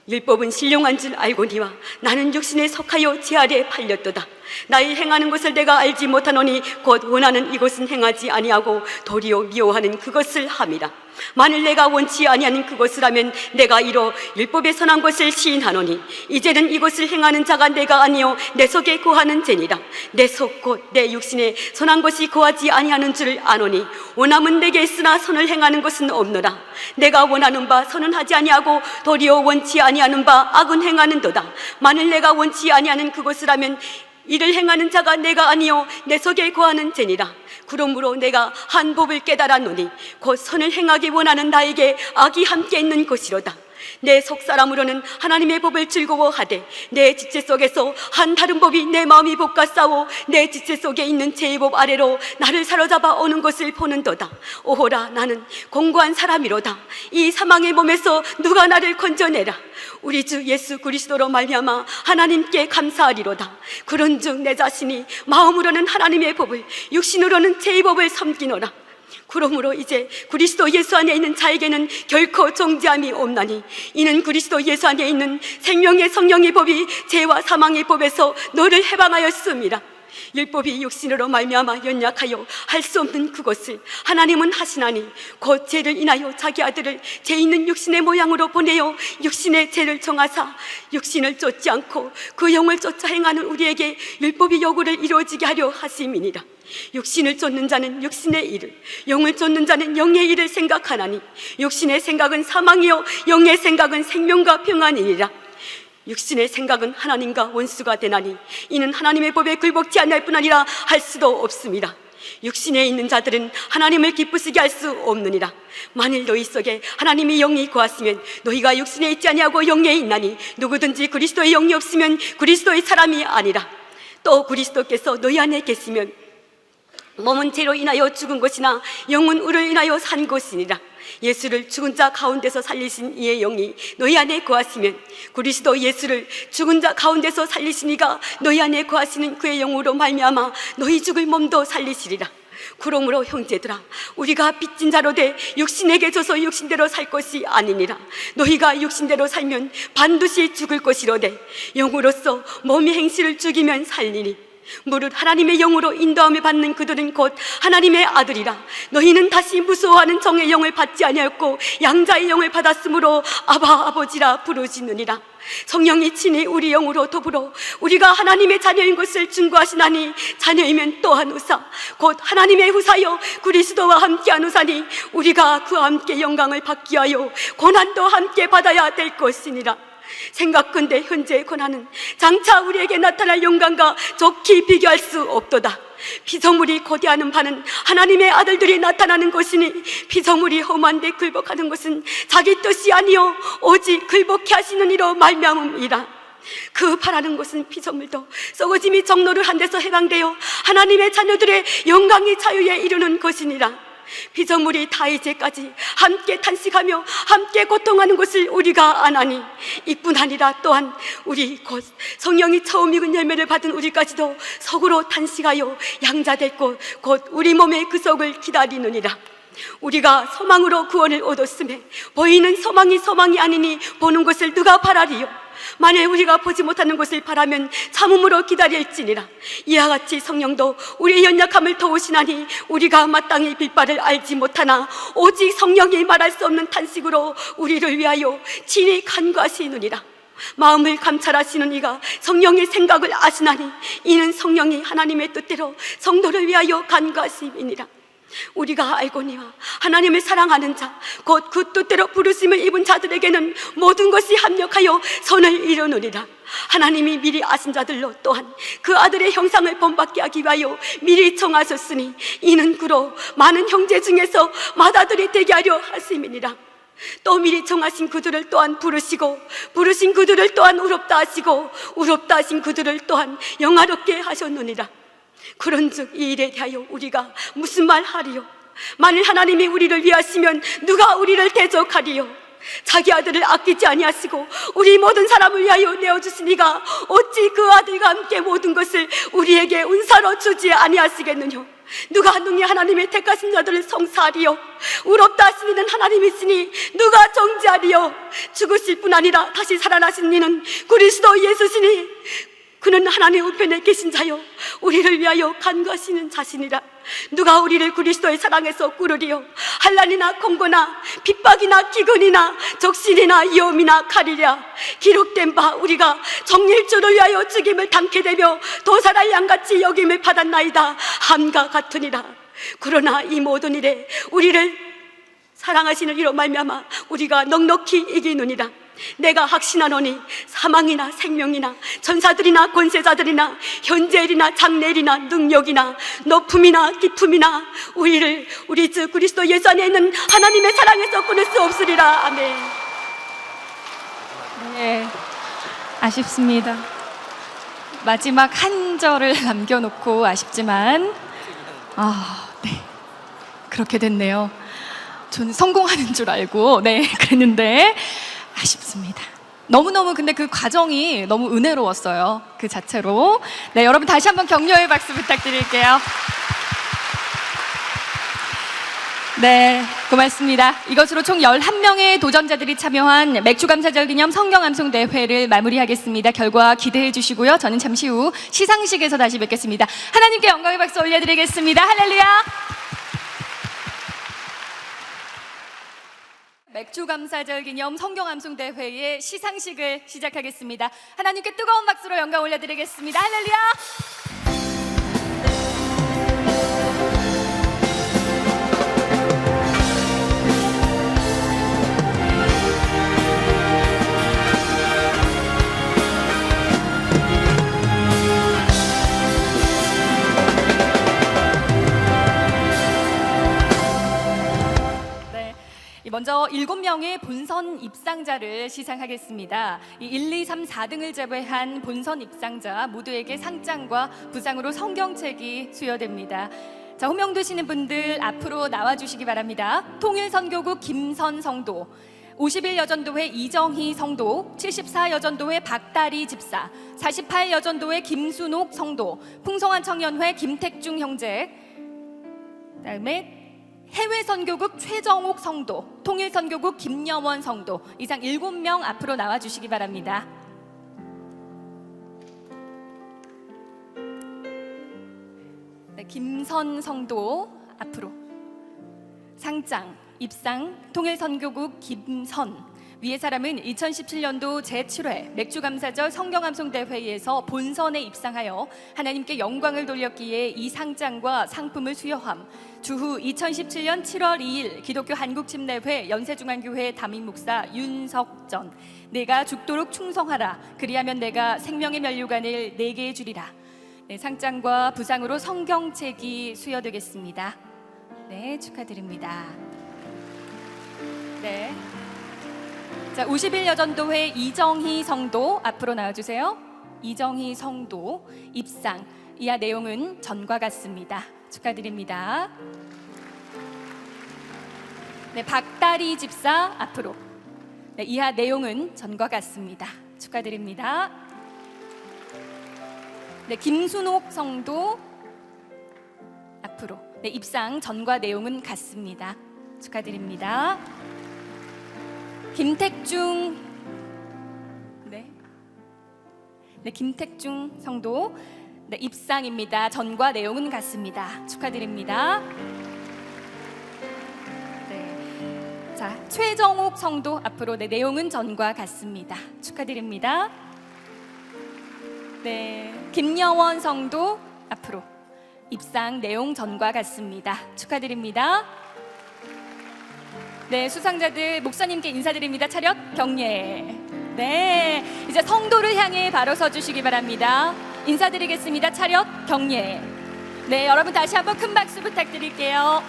율법은 신령한 줄 알거니와 나는 육신에 속하여 죄 아래 팔렸도다. 나의 행하는 것을 내가 알지 못하노니 곧 원하는 이것은 행하지 아니하고 도리어 미워하는 그것을 함이라. 만일 내가 원치 아니하는 그것을 하면 내가 이로 율법에 선한 것을 시인하노니 이제는 이것을 행하는 자가 내가 아니요 내 속에 거하는 죄니라. 내 속 곧 내 육신에 선한 것이 거하지 아니하는 줄 아노니 원함은 내게 있으나 선을 행하는 것은 없노라. 내가 원하는 바 선은 하지 아니하고 도리어 원치 아니하는 바 악은 행하는도다. 만일 내가 원치 아니하는 그것을 하면 이를 행하는 자가 내가 아니요 내 속에 거하는 죄니라. 그러므로 내가 한 법을 깨달았노니 곧 선을 행하기 원하는 나에게 악이 함께 있는 것이로다. 내 속사람으로는 하나님의 법을 즐거워하되 내 지체 속에서 한 다른 법이 내 마음이 복과 싸워 내 지체 속에 있는 죄의 법 아래로 나를 사로잡아 오는 것을 보는도다. 오호라, 나는 공고한 사람이로다. 이 사망의 몸에서 누가 나를 건져내라. 우리 주 예수 그리스도로 말미암아 하나님께 감사하리로다. 그런즉 내 자신이 마음으로는 하나님의 법을 육신으로는 죄의 법을 섬기노라. 그러므로 이제 그리스도 예수 안에 있는 자에게는 결코 정죄함이 없나니 이는 그리스도 예수 안에 있는 생명의 성령의 법이 죄와 사망의 법에서 너를 해방하였음이라. 율법이 육신으로 말미암아 연약하여 할 수 없는 그것을 하나님은 하시나니 곧 죄를 인하여 자기 아들을 죄 있는 육신의 모양으로 보내어 육신의 죄를 정하사 육신을 쫓지 않고 그 영을 쫓아 행하는 우리에게 율법이 요구를 이루어지게 하려 하심이니라. 육신을 쫓는 자는 육신의 일을, 영을 쫓는 자는 영의 일을 생각하나니 육신의 생각은 사망이요 영의 생각은 생명과 평안이니라. 육신의 생각은 하나님과 원수가 되나니 이는 하나님의 법에 굴복지 않을 뿐 아니라 할 수도 없습니다. 육신에 있는 자들은 하나님을 기쁘시게 할 수 없느니라. 만일 너희 속에 하나님이 영이 거하시면 너희가 육신에 있지 아니하고 영에 있나니 누구든지 그리스도의 영이 없으면 그리스도의 사람이 아니라. 또 그리스도께서 너희 안에 계시면 몸은 죄로 인하여 죽은 것이나 영은 의로 인하여 산 것이니라. 예수를 죽은 자 가운데서 살리신 이의 영이 너희 안에 거하시면 그리스도 예수를 죽은 자 가운데서 살리시니가 너희 안에 거하시는 그의 영으로 말미암아 너희 죽을 몸도 살리시리라. 그러므로 형제들아, 우리가 빚진 자로 돼 육신에게 져서 육신대로 살 것이 아니니라. 너희가 육신대로 살면 반드시 죽을 것이로되 영으로서 몸의 행실을 죽이면 살리니 무릇 하나님의 영으로 인도함을 받는 그들은 곧 하나님의 아들이라. 너희는 다시 무서워하는 정의 영을 받지 아니하였고 양자의 영을 받았으므로 아바 아버지라 부르시느니라. 성령이 친히 우리 영으로 더불어 우리가 하나님의 자녀인 것을 증거하시나니 자녀이면 또한 후사 곧 하나님의 후사여 그리스도와 함께한 후사니 우리가 그와 함께 영광을 받기 위하여 고난도 함께 받아야 될 것이니라. 생각건대 현재의 고난은 장차 우리에게 나타날 영광과 좋게 비교할 수 없도다. 피조물이 고대하는 바는 하나님의 아들들이 나타나는 것이니 피조물이 험한데 굴복하는 것은 자기 뜻이 아니요 오직 굴복케 하시는 이로 말미암음이라. 그 바라는 것은 피조물도 썩어짐이 정로를 한 데서 해방되어 하나님의 자녀들의 영광의 자유에 이르는 것이니라. 피조물이 다 이제까지 함께 탄식하며 함께 고통하는 것을 우리가 아나니 이뿐 아니라 또한 우리 곧 성령이 처음 익은 열매를 받은 우리까지도 속으로 탄식하여 양자될 것 곧 우리 몸의 그 속을 기다리느니라. 우리가 소망으로 구원을 얻었음에 보이는 소망이 아니니 보는 것을 누가 바라리요. 만일 우리가 보지 못하는 것을 바라면 참음으로 기다릴지니라. 이와 같이 성령도 우리의 연약함을 도우시나니 우리가 마땅히 빌바를 알지 못하나 오직 성령이 말할 수 없는 탄식으로 우리를 위하여 친히 간구하시느니라. 마음을 감찰하시는 이가 성령의 생각을 아시나니 이는 성령이 하나님의 뜻대로 성도를 위하여 간구하심이니라. 우리가 알거니와 하나님을 사랑하는 자 곧 그 뜻대로 부르심을 입은 자들에게는 모든 것이 합력하여 선을 이루느니라. 하나님이 미리 아신 자들로 또한 그 아들의 형상을 본받게 하기 위하여 미리 정하셨으니 이는 그로 많은 형제 중에서 맏아들이 되게 하려 하심이니라. 또 미리 정하신 그들을 또한 부르시고 부르신 그들을 또한 의롭다 하시고 의롭다 하신 그들을 또한 영화롭게 하셨느니라. 그런즉 이 일에 대하여 우리가 무슨 말 하리요? 만일 하나님이 우리를 위하시면 누가 우리를 대적하리요? 자기 아들을 아끼지 아니하시고 우리 모든 사람을 위하여 내어주시니가 어찌 그 아들과 함께 모든 것을 우리에게 은사로 주지 아니하시겠느냐? 누가 능히 하나님의 택하신 자들을 성사하리요? 의롭다 하신 이는 하나님이시니 누가 정죄하리요? 죽으실 뿐 아니라 다시 살아나신 이는 그리스도 예수시니 그는 하나님 우편에 계신 자요 우리를 위하여 간구하시는 자신이라. 누가 우리를 그리스도의 사랑에서 꾸르리요? 환난이나 공고나 핍박이나 기근이나 적신이나 위험이나 칼이랴. 기록된 바 우리가 정일주를 위하여 죽임을 당케 되며 도살할 양같이 여김을 받았나이다 함과 같으니라. 그러나 이 모든 일에 우리를 사랑하시는 이로 말미암아 우리가 넉넉히 이기느니라. 내가 확신하노니 사망이나 생명이나 천사들이나 권세자들이나 현재일이나 장래일이나 능력이나 높음이나 깊음이나 우리 주 그리스도 예수 안에 있는 하나님의 사랑에서 끊을 수 없으리라. 아멘. 네, 아쉽습니다. 마지막 한 절을 남겨놓고 아쉽지만 네, 그렇게 됐네요. 저는 성공하는 줄 알고 그랬는데 아쉽습니다. 너무너무 근데 그 과정이 너무 은혜로웠어요. 그 자체로. 네, 여러분 다시 한번 격려의 박수 부탁드릴게요. 네, 고맙습니다. 이것으로 총 11명의 도전자들이 참여한 맥주감사절 기념 성경암송대회를 마무리하겠습니다. 결과 기대해 주시고요. 저는 잠시 후 시상식에서 다시 뵙겠습니다. 하나님께 영광의 박수 올려드리겠습니다. 할렐루야! 맥주감사절 기념 성경암송대회의 시상식을 시작하겠습니다. 하나님께 뜨거운 박수로 영광 올려드리겠습니다. 할렐루야! 이번 먼저 7명의 본선 입상자를 시상하겠습니다. 이 1, 2, 3, 4등을 제외한 본선 입상자 모두에게 상장과 부상으로 성경책이 수여됩니다. 자, 호명되시는 분들 앞으로 나와주시기 바랍니다. 통일선교국 김선 성도, 51여전도회 이정희 성도, 74여전도회 박다리 집사, 48여전도회 김순옥 성도, 풍성한 청년회 김택중 형제, 그다음에 해외선교국 최정옥 성도, 통일선교국 김여원 성도, 이상 7명 앞으로 나와주시기 바랍니다. 네, 김선 성도 앞으로. 상장, 입상, 통일선교국 김선. 위의 사람은 2017년도 제7회 맥주감사절 성경암송대회에서 본선에 입상하여 하나님께 영광을 돌렸기에 이 상장과 상품을 수여함. 주후 2017년 7월 2일 기독교 한국침례회 연세중앙교회 담임목사 윤석전. 내가 죽도록 충성하라. 그리하면 내가 생명의 면류관을 내게 주리라. 네, 상장과 부상으로 성경책이 수여되겠습니다. 네, 축하드립니다. 네. 자, 51여전도회 이정희 성도 앞으로 나와주세요. 이정희 성도 입상. 이하 내용은 전과 같습니다. 축하드립니다. 네, 박다리 집사 앞으로. 네, 이하 내용은 전과 같습니다. 축하드립니다. 네, 김순옥 성도 앞으로. 네, 입상 전과 내용은 같습니다. 축하드립니다. 김택중, 네, 김택중 성도, 네, 입상입니다. 전과 내용은 같습니다. 축하드립니다. 네, 자, 최정옥 성도 앞으로. 네, 내용은 전과 같습니다. 축하드립니다. 네, 김여원 성도 앞으로. 입상 내용 전과 같습니다. 축하드립니다. 네, 수상자들 목사님께 인사드립니다. 차렷 경례. 네, 이제 성도를 향해 바로 서주시기 바랍니다. 인사드리겠습니다. 차렷 경례. 네, 여러분 다시 한번 큰 박수 부탁드릴게요.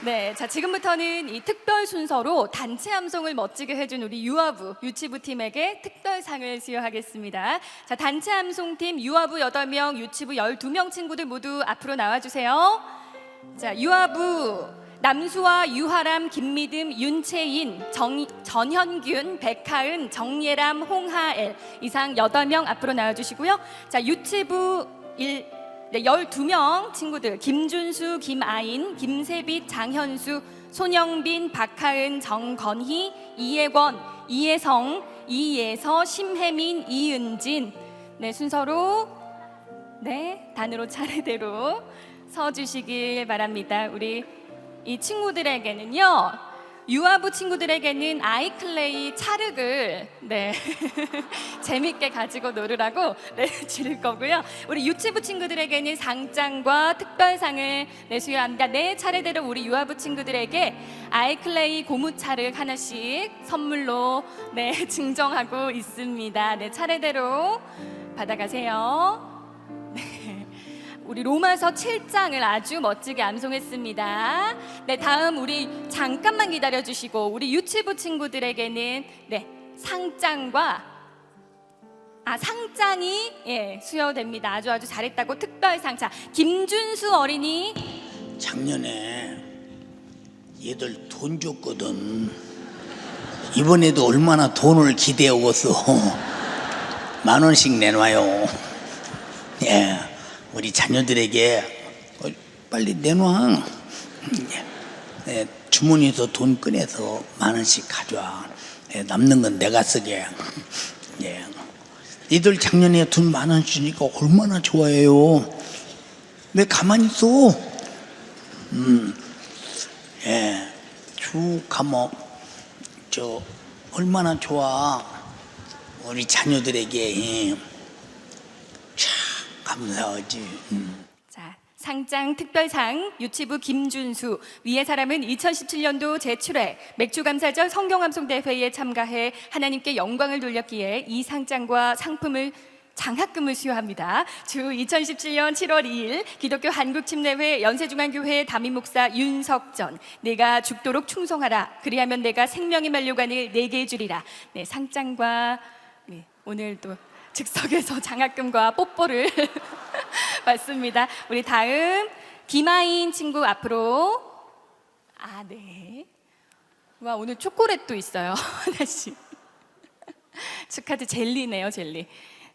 네, 자, 지금부터는 이 특별 순서로 단체 함송을 멋지게 해준 우리 유아부, 유치부 팀에게 특별상을 수여하겠습니다. 자, 단체 함송팀 유아부 8명, 유치부 12명 친구들 모두 앞으로 나와주세요. 자, 유아부 남수아, 유하람, 김미듬, 윤채인, 전현균, 백하은, 정예람, 홍하엘 이상 8명 앞으로 나와주시고요. 자, 유치부 12명 친구들 김준수, 김아인, 김세빛, 장현수, 손영빈, 박하은, 정건희, 이혜권, 이혜성, 이예서, 심혜민, 이은진. 네, 순서로 네, 단으로 차례대로 서주시길 바랍니다. 우리 이 친구들에게는요, 유아부 친구들에게는 아이클레이 찰흙을 네 재밌게 가지고 놀으라고 네, 드릴 거고요. 우리 유치부 친구들에게는 상장과 특별상을 네, 수여합니다. 네, 차례대로 우리 유아부 친구들에게 아이클레이 고무 찰흙 하나씩 선물로 네, 증정하고 있습니다. 네, 차례대로 받아가세요. 네. 우리 로마서 7장을 아주 멋지게 암송했습니다. 네, 다음 우리 잠깐만 기다려주시고 우리 유치부 친구들에게는 네, 상장과 상장이 예, 수여됩니다. 아주 잘했다고 특별상. 자, 김준수 어린이. 작년에 얘들 돈 줬거든. 이번에도 얼마나 돈을 기대하고서 10,000원씩 내놔요. 예. 우리 자녀들에게 빨리 내놔. 네, 주머니에서 돈 꺼내서 10,000원씩 가져와. 네, 남는 건 내가 쓰게. 예. 니들 작년에 돈 10,000원 주니까 얼마나 좋아해요. 왜 가만히 있어? 예. 쭉 가면 얼마나 좋아. 우리 자녀들에게. 감사하지. 자, 상장 특별상 유치부 김준수. 위의 사람은 2017년도 제7회 맥주감사절 성경암송대회에 참가해 하나님께 영광을 돌렸기에 이 상장과 상품을 장학금을 수여합니다. 주 2017년 7월 2일 기독교 한국침례회 연세중앙교회 담임목사 윤석전, 내가 죽도록 충성하라 그리하면 내가 생명의 만료관을 내게 주리라. 네, 상장과 오늘 또 즉석에서 장학금과 뽀뽀를 받습니다. 우리 다음 김아인 친구 앞으로. 네. 와, 오늘 초콜릿도 있어요. 하나씩. 축하드 젤리네요, 젤리.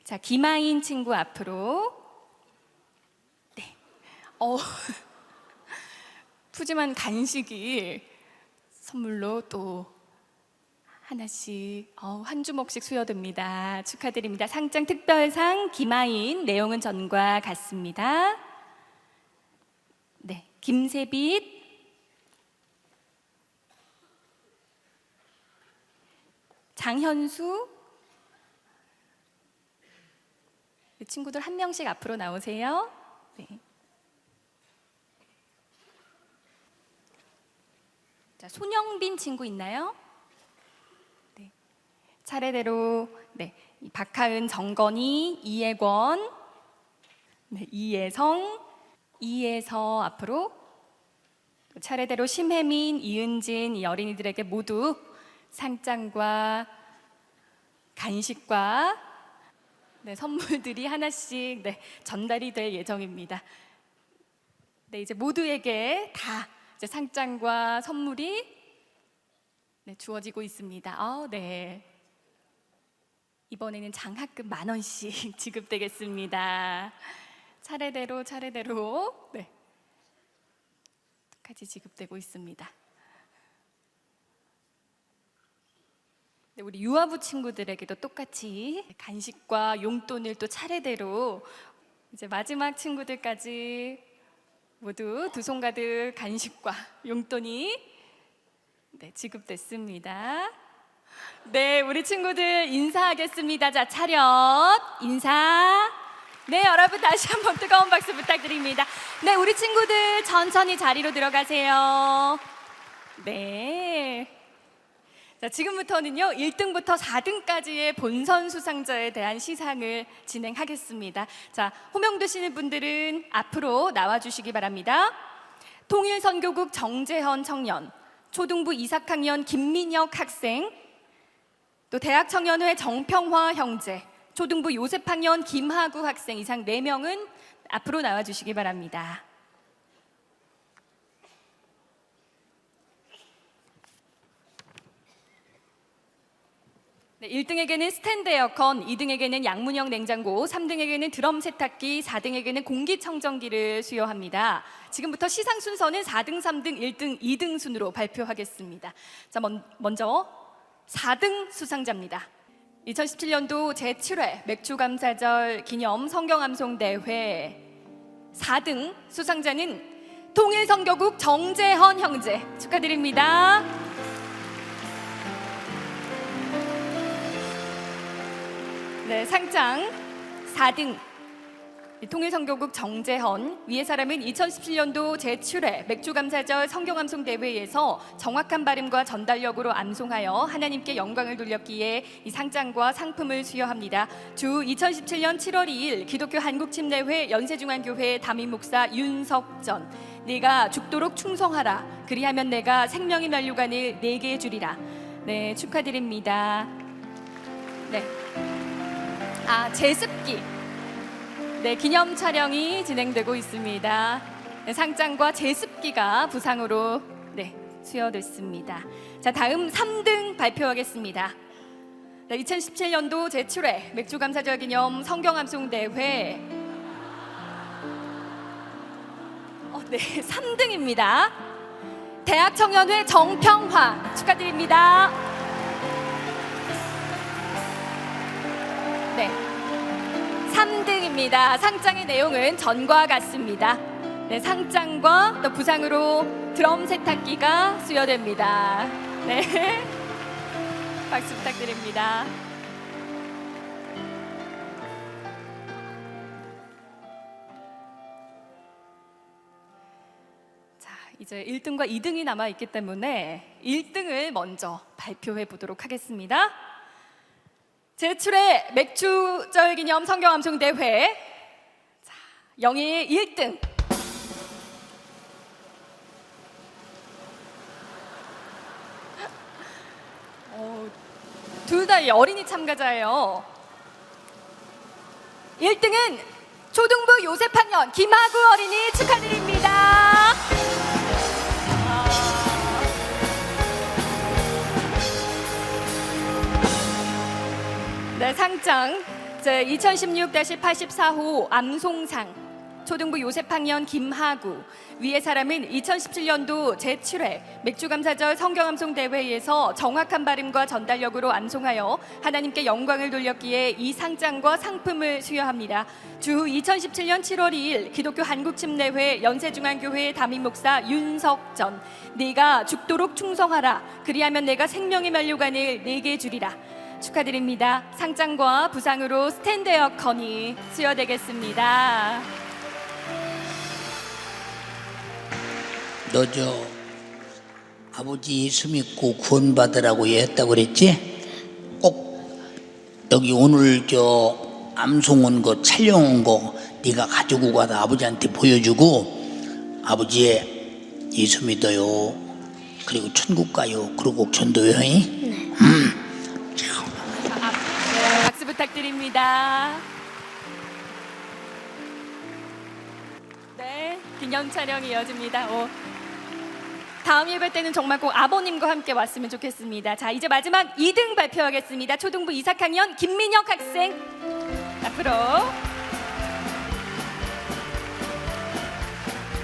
자, 김아인 친구 앞으로. 네. 푸짐한 간식이 선물로 또 하나씩 한 주먹씩 수여됩니다. 축하드립니다. 상장 특별상 김아인, 내용은 전과 같습니다. 네, 김세빛, 장현수. 친구들 한 명씩 앞으로 나오세요. 네. 자, 손영빈 친구 있나요? 네. 차례대로 박하은, 정건희, 이혜권, 이혜성, 이혜서 앞으로. 차례대로 심혜민, 이은진, 이 어린이들에게 모두 상장과 간식과 선물들이 하나씩 전달이 될 예정입니다. 이제 모두에게 다 이제 상장과 선물이 주어지고 있습니다. 이번에는 장학금 10,000원씩 지급되겠습니다. 차례대로 똑같이 지급되고 있습니다. 우리 유아부 친구들에게도 똑같이 간식과 용돈을 또 차례대로 이제 마지막 친구들까지 모두 두 손 가득 간식과 용돈이 지급됐습니다. 네, 우리 친구들 인사하겠습니다. 자, 차렷 인사. 네, 여러분 다시 한번 뜨거운 박수 부탁드립니다. 네, 우리 친구들 천천히 자리로 들어가세요. 네. 자, 지금부터는요 1등부터 4등까지의 본선 수상자에 대한 시상을 진행하겠습니다. 자, 호명되시는 분들은 앞으로 나와주시기 바랍니다. 통일선교국 정재헌 청년, 초등부 이삭학년 김민혁 학생, 또 대학청년회 정평화 형제, 초등부 요셉학년 김하구 학생 이상 4명은 앞으로 나와주시기 바랍니다. 1등에게는 스탠드 에어컨, 2등에게는 양문형 냉장고, 3등에게는 드럼 세탁기, 4등에게는 공기청정기를 수여합니다. 지금부터 시상 순서는 4등, 3등, 1등, 2등 순으로 발표하겠습니다. 자, 먼저 4등 수상자입니다. 2017년도 제7회 맥주감사절 기념 성경암송대회 4등 수상자는 통일선교국 정재헌 형제 축하드립니다. 네, 상장 4등 통일선교국 정재헌, 위의 사람은 2017년도 제7회 맥주감사절 성경암송대회에서 정확한 발음과 전달력으로 암송하여 하나님께 영광을 돌렸기에 이 상장과 상품을 수여합니다. 주 2017년 7월 2일 기독교 한국침례회 연세중앙교회 담임목사 윤석전, 내가 죽도록 충성하라 그리하면 내가 생명의 면류관을 내게 주리라. 네, 축하드립니다. 네. 제습기 기념 촬영이 진행되고 있습니다. 상장과 제습기가 부상으로 수여됐습니다. 자, 다음 3등 발표하겠습니다. 2017년도 제7회 맥주감사절 기념 성경암송대회 3등입니다. 대학청년회 정평화 축하드립니다. 네, 3등입니다. 상장의 내용은 전과 같습니다. 네, 상장과 또 부상으로 드럼 세탁기가 수여됩니다. 네, 박수 부탁드립니다. 자, 이제 1등과 2등이 남아 있기 때문에 1등을 먼저 발표해 보도록 하겠습니다. 제7회 맥주절 기념 성경암송대회 영예의 1등 둘 다 어린이 참가자예요. 1등은 초등부 요셉학년 김하구 어린이 축하드립니다. 네, 상장 제2016-84호 암송상 초등부 요셉학년 김하구 위의 사람은 2017년도 제7회 맥주감사절 성경암송대회에서 정확한 발음과 전달력으로 암송하여 하나님께 영광을 돌렸기에 이 상장과 상품을 수여합니다. 주후 2017년 7월 2일 기독교 한국침례회 연세중앙교회 담임목사 윤석전 네가 죽도록 충성하라 그리하면 내가 생명의 면류관을 네게 주리라 축하드립니다. 상장과 부상으로 스탠드 에어컨이 수여되겠습니다. 너 아버지 예수 믿고 구원받으라고 했다고 그랬지? 꼭 여기 오늘 암송 온 거 촬영 온 거 네가 가지고 가서 아버지한테 보여주고 아버지의 예수 믿어요 그리고 천국 가요 그러고 전도요. 네. 박수 부탁드립니다. 네, 기념 촬영이 이어집니다. 다음 예배 때는 정말 꼭 아버님과 함께 왔으면 좋겠습니다. 자, 이제 마지막 2등 발표하겠습니다. 초등부 2학년 김민혁 학생 앞으로.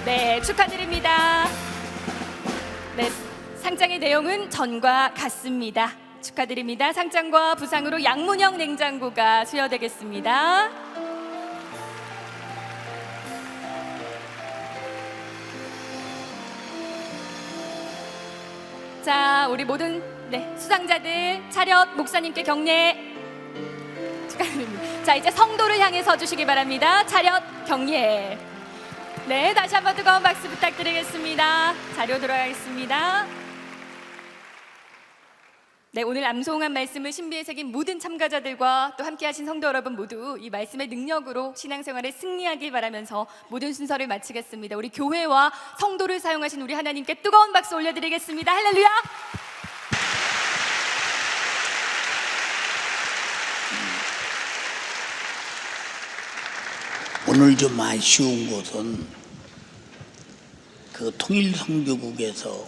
네, 축하드립니다. 네, 상장의 내용은 전과 같습니다. 축하드립니다. 상장과 부상으로 양문형 냉장고가 수여되겠습니다. 자, 우리 모든 수상자들 차렷 목사님께 경례 축하드립니다. 자, 이제 성도를 향해 서주시기 바랍니다. 차렷 경례. 네, 다시 한번 뜨거운 박수 부탁드리겠습니다. 자료 들어가겠습니다. 네, 오늘 암송한 말씀을 신비에 새긴 모든 참가자들과 또 함께하신 성도 여러분 모두 이 말씀의 능력으로 신앙생활에 승리하길 바라면서 모든 순서를 마치겠습니다. 우리 교회와 성도를 사용하신 우리 하나님께 뜨거운 박수 올려드리겠습니다. 할렐루야! 오늘 좀 아쉬운 것은 그 통일선교국에서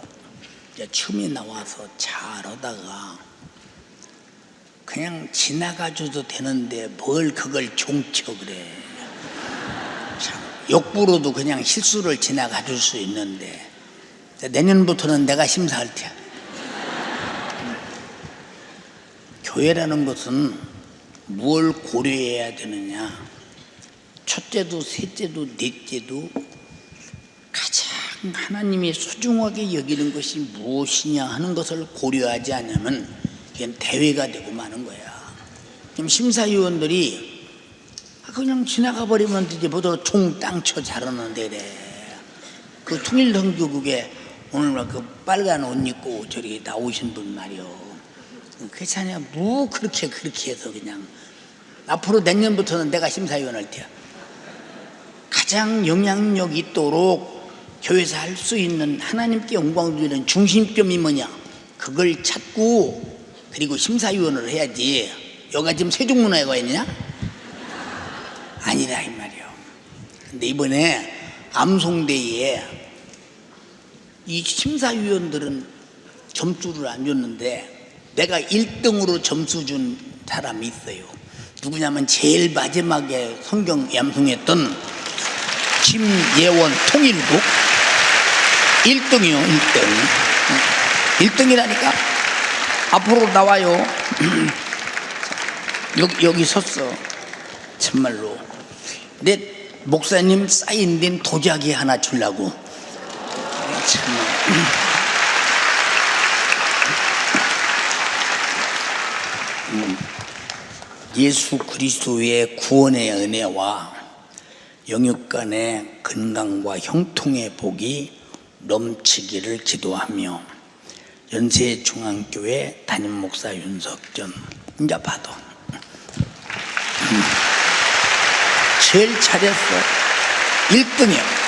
처음에 나와서 잘하다가 그냥 지나가줘도 되는데 뭘 그걸 종쳐 그래. 참, 욕부로도 그냥 실수를 지나가줄 수 있는데 내년부터는 내가 심사할 테야. 교회라는 것은 무엇을 고려해야 되느냐. 첫째도 셋째도 넷째도 가장 하나님이 소중하게 여기는 것이 무엇이냐 하는 것을 고려하지 않으면 그냥 대회가 되고 마는 거야. 지금 심사위원들이 그냥 지나가 버리면 이제 보다 총땅쳐 잘하는데 그래. 그 통일선교국에 오늘 그 빨간 옷 입고 저기 나오신 분 말이요. 괜찮냐? 뭐 그렇게 해서 그냥 앞으로 내년부터는 내가 심사위원 할 테야. 가장 영향력 있도록 교회에서 할 수 있는 하나님께 영광 드리는 중심점이 뭐냐? 그걸 찾고 그리고 심사위원을 해야지. 여기가 지금 세종문화회가 가 있느냐? 아니라 이 말이요. 근데 이번에 암송대회에 이 심사위원들은 점수를 안 줬는데 내가 1등으로 점수 준 사람이 있어요. 누구냐면 제일 마지막에 성경 암송했던 김예원 통일국 1등이요. 1등 1등이라니까. 앞으로 나와요. 여기 섰어. 참말로 내 목사님 사인된 도자기 하나 주려고. 참말. 예수 그리스도의 구원의 은혜와 영육 간의 건강과 형통의 복이 넘치기를 기도하며 연세중앙교회 담임목사 윤석전 이제 봐도 제일 잘했어. 1등이야.